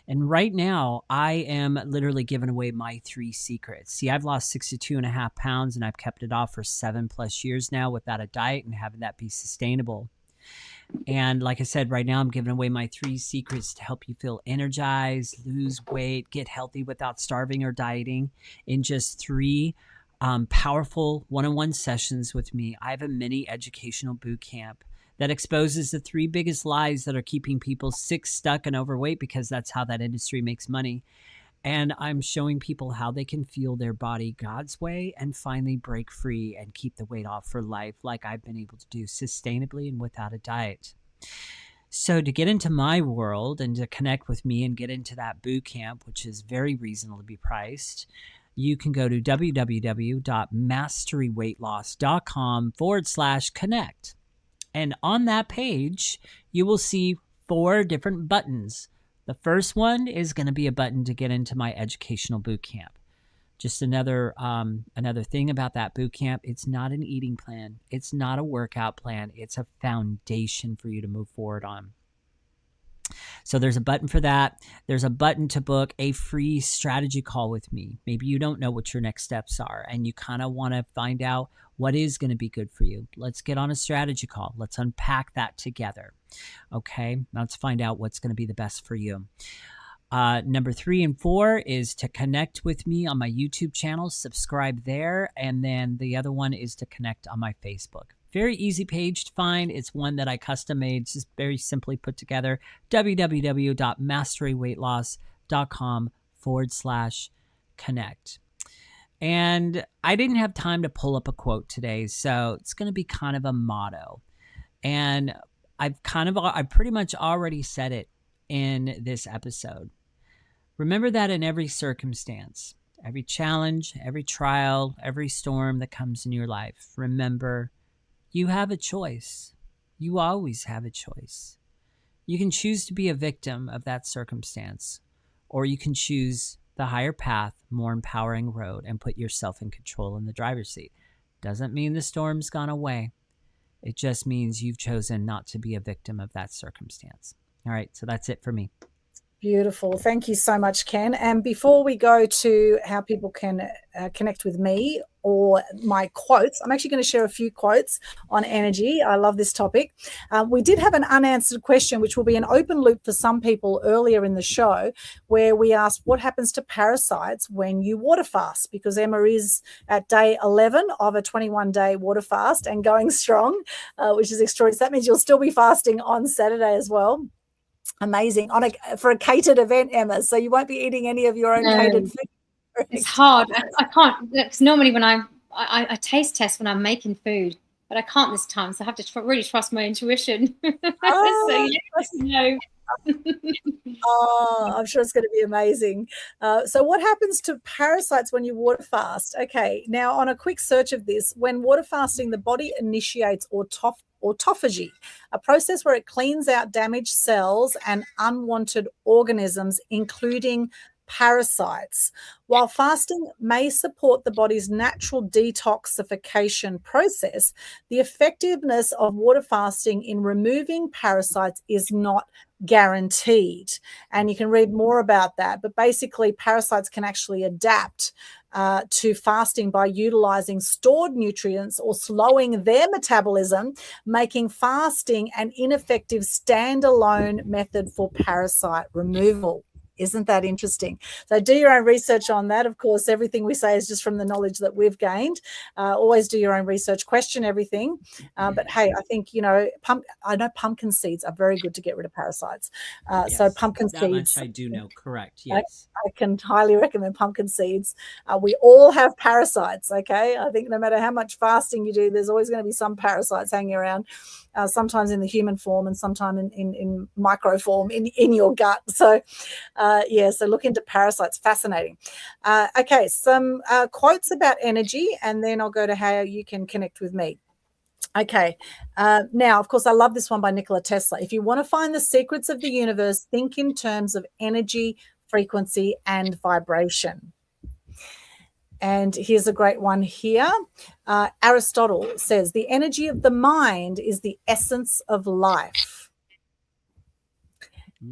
And right now, I am literally giving away my 3 secrets. See, I've lost 62.5 pounds, and I've kept it off for 7+ years now without a diet and having that be sustainable. And like I said, right now I'm giving away my 3 secrets to help you feel energized, lose weight, get healthy without starving or dieting in just 3 powerful one-on-one sessions with me. I have a mini educational boot camp that exposes the 3 biggest lies that are keeping people sick, stuck, and overweight, because that's how that industry makes money. And I'm showing people how they can fuel their body God's way and finally break free and keep the weight off for life, like I've been able to do sustainably and without a diet. So to get into my world and to connect with me and get into that boot camp, which is very reasonably priced, you can go to www.masteryweightloss.com/connect. And on that page, you will see 4 different buttons. The first one is going to be a button to get into my educational boot camp. Just another thing about that boot camp, it's not an eating plan. It's not a workout plan. It's a foundation for you to move forward on. So there's a button for that. There's a button to book a free strategy call with me. Maybe you don't know what your next steps are and you kind of want to find out what is going to be good for you. Let's get on a strategy call. Let's unpack that together. Okay, let's find out what's going to be the best for you. Number 3 and 4 is to connect with me on my YouTube channel, subscribe there. And then the other one is to connect on my Facebook. Very easy page to find. It's one that I custom made, just very simply put together. www.masteryweightloss.com/connect. And I didn't have time to pull up a quote today, so it's going to be kind of a motto. And I pretty much already said it in this episode. Remember that in every circumstance, every challenge, every trial, every storm that comes in your life, remember, you have a choice. You always have a choice. You can choose to be a victim of that circumstance, or you can choose the higher path, more empowering road, and put yourself in control in the driver's seat. Doesn't mean the storm's gone away. It just means you've chosen not to be a victim of that circumstance. All right, so that's it for me. Beautiful. Thank you so much, Ken. And before we go to how people can connect with me or my quotes, I'm actually going to share a few quotes on energy. I love this topic. We did have an unanswered question, which will be an open loop for some people earlier in the show, where we asked what happens to parasites when you water fast, because Emma is at day 11 of a 21-day water fast and going strong, which is extraordinary. So that means you'll still be fasting on Saturday as well. Amazing. For a catered event, Emma, so you won't be eating any of your own catered food. It's hard. I can't, because normally when I taste test when I'm making food, but I can't this time, so I have to really trust my intuition. So yes, no. Oh, I'm sure it's going to be amazing. So what happens to parasites when you water fast? Okay, now on a quick search of this, when water fasting, the body initiates autophagy, a process where it cleans out damaged cells and unwanted organisms, including parasites. While fasting may support the body's natural detoxification process, the effectiveness of water fasting in removing parasites is not guaranteed. And you can read more about that. But basically, parasites can actually adapt to fasting by utilizing stored nutrients or slowing their metabolism, making fasting an ineffective standalone method for parasite removal. Isn't that interesting? So do your own research on that. Of course, everything we say is just from the knowledge that we've gained. Always do your own research, question everything. But hey, I think, I know pumpkin seeds are very good to get rid of parasites. Yes, so pumpkin that seeds. Much I do know, correct, yes. I can highly recommend pumpkin seeds. We all have parasites, okay? I think no matter how much fasting you do, there's always going to be some parasites hanging around, sometimes in the human form and sometimes in micro form in your gut. So, so look into parasites. Fascinating. Okay, some quotes about energy, and then I'll go to how you can connect with me. Okay. Now, of course, I love this one by Nikola Tesla. If you want to find the secrets of the universe, think in terms of energy, frequency, and vibration. And here's a great one here. Aristotle says, the energy of the mind is the essence of life.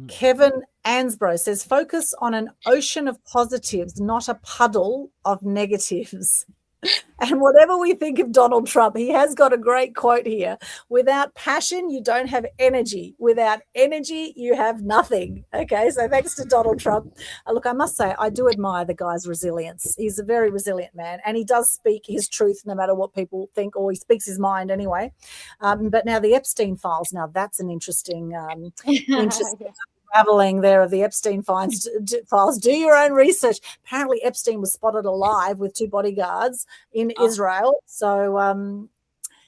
Kevin Ansbro says, focus on an ocean of positives, not a puddle of negatives. And whatever we think of Donald Trump, he has got a great quote here. Without passion, you don't have energy. Without energy, you have nothing. Okay, so thanks to Donald Trump. Look, I must say, I do admire the guy's resilience. He's a very resilient man, and he does speak his truth no matter what people think, or he speaks his mind anyway. But now the Epstein files, now that's an interesting traveling there of the Epstein files. Do your own research. Apparently Epstein was spotted alive with 2 bodyguards in Israel. So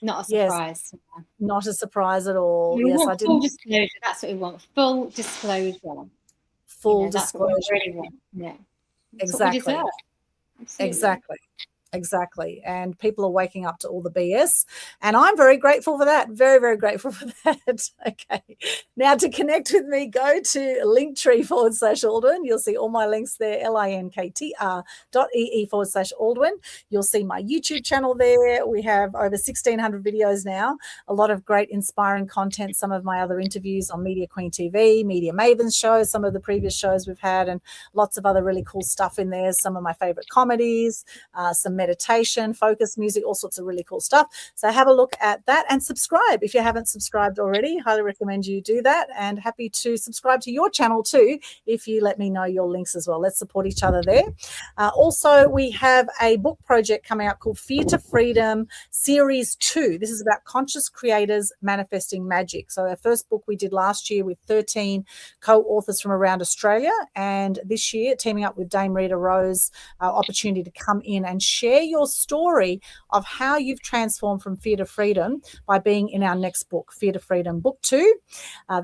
not a surprise. Yes, not a surprise at all. We yes, want I didn't. full disclosure. That's what we want. Full disclosure. Full that's what we disclosure. really want. Yeah. That's Exactly. what we deserve. Absolutely. Exactly. And people are waking up to all the BS. And I'm very grateful for that. Very, very grateful for that. Okay. Now to connect with me, go to linktree/Aldwyn. You'll see all my links there, linktr.ee/Aldwyn. You'll see my YouTube channel there. We have over 1,600 videos now. A lot of great inspiring content. Some of my other interviews on Media Queen TV, Media Mavens show, some of the previous shows we've had, and lots of other really cool stuff in there. Some of my favorite comedies, some meditation, focus music, all sorts of really cool stuff. So have a look at that and subscribe. If you haven't subscribed already, highly recommend you do that, and happy to subscribe to your channel too if you let me know your links as well. Let's support each other there. Also, we have a book project coming out called Fear to Freedom Series 2. This is about conscious creators manifesting magic. So our first book we did last year with 13 co-authors from around Australia, and this year teaming up with Dame Rita Rose, opportunity to come in and share your story of how you've transformed from fear to freedom by being in our next book, Fear to Freedom Book 2.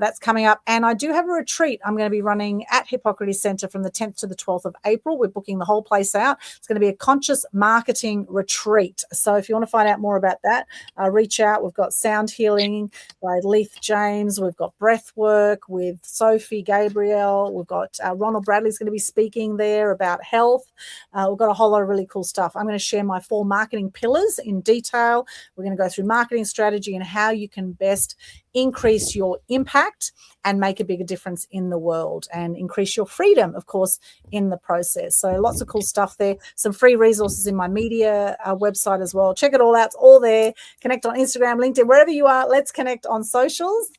That's coming up. And I do have a retreat I'm going to be running at Hippocrates Centre from the 10th to the 12th of April. We're booking the whole place out. It's going to be a conscious marketing retreat. So if you want to find out more about that, reach out. We've got sound healing by Leith James. We've got breath work with Sophie Gabriel. We've got Ronald Bradley's going to be speaking there about health. We've got a whole lot of really cool stuff. I'm going to share my 4 marketing pillars in detail. We're going to go through marketing strategy and how you can best increase your impact and make a bigger difference in the world, and increase your freedom, of course, in the process. So lots of cool stuff there. Some free resources in my media website as well. Check it all out. It's all there. Connect on Instagram, LinkedIn, wherever you are. Let's connect on socials.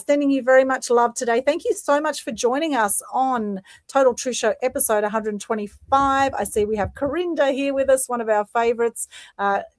Sending you very much love today. Thank you so much for joining us on Total Truth Show episode 125. I see we have Corinda here with us, one of our favorites.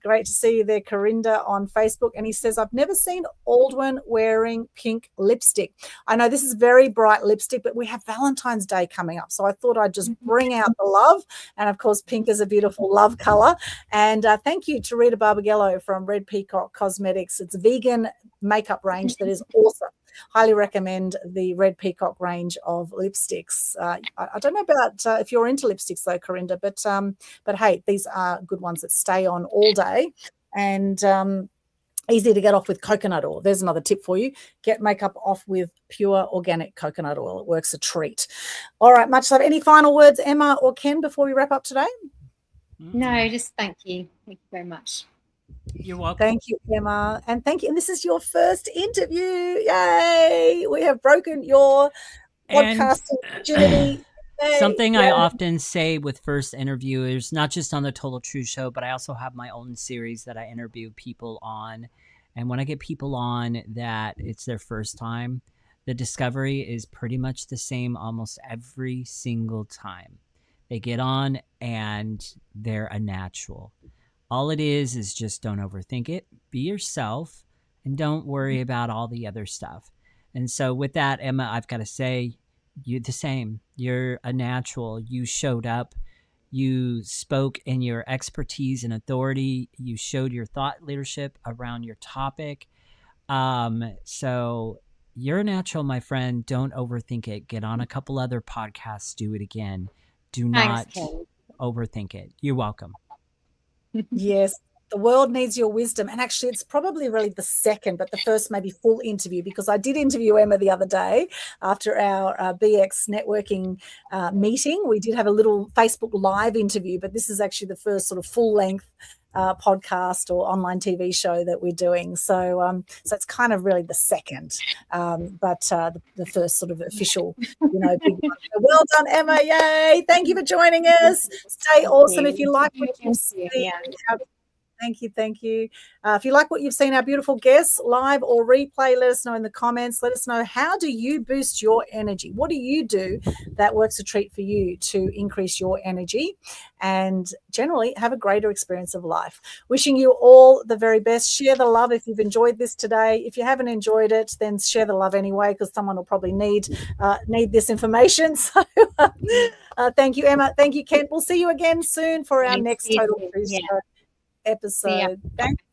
Great to see you there, Corinda, on Facebook. And he says, I've never seen Aldwyn wearing pink lipstick. I know this is very bright lipstick, but we have Valentine's Day coming up. So I thought I'd just bring out the love. And of course, pink is a beautiful love color. And thank you to Rita Barbagello from Red Peacock Cosmetics. It's a vegan makeup range that is awesome. Highly recommend the Red Peacock range of lipsticks. I don't know about if you're into lipsticks though, Corinda, but hey, these are good ones that stay on all day, and easy to get off with coconut oil. There's another tip for you. Get makeup off with pure organic coconut oil. It works a treat. All right, much love. Any final words, Emma or Ken, before we wrap up today? No, just thank you. Thank you very much. You're welcome. Thank you, Emma. And thank you. And this is your first interview. Yay. We have broken your podcasting virginity. Something I often say with first interviewers, not just on the Total Truth Show, but I also have my own series that I interview people on. And when I get people on that it's their first time, the discovery is pretty much the same almost every single time. They get on and they're a natural. All it is just don't overthink it. Be yourself and don't worry about all the other stuff. And so with that, Emma, I've got to say, you're the same. You're a natural. You showed up. You spoke in your expertise and authority. You showed your thought leadership around your topic. So you're a natural, my friend. Don't overthink it. Get on a couple other podcasts. Do it again. Do not overthink it. You're welcome. Yes. The world needs your wisdom. And actually, it's probably really the second, but the first maybe full interview, because I did interview Emma the other day after our BX networking meeting. We did have a little Facebook Live interview, but this is actually the first sort of full-length podcast or online TV show that we're doing. So it's kind of really the second, but the first sort of official, big one. So well done, Emma! Yay! Thank you for joining us. Stay awesome. If you like what you've seen, thank you. If you like what you've seen, our beautiful guests, live or replay, let us know in the comments. Let us know, how do you boost your energy? What do you do that works a treat for you to increase your energy and generally have a greater experience of life? Wishing you all the very best. Share the love if you've enjoyed this today. If you haven't enjoyed it, then share the love anyway, because someone will probably need this information. So thank you, Emma. Thank you, Kent. We'll see you again soon for our next Total Truth Show episode. Thanks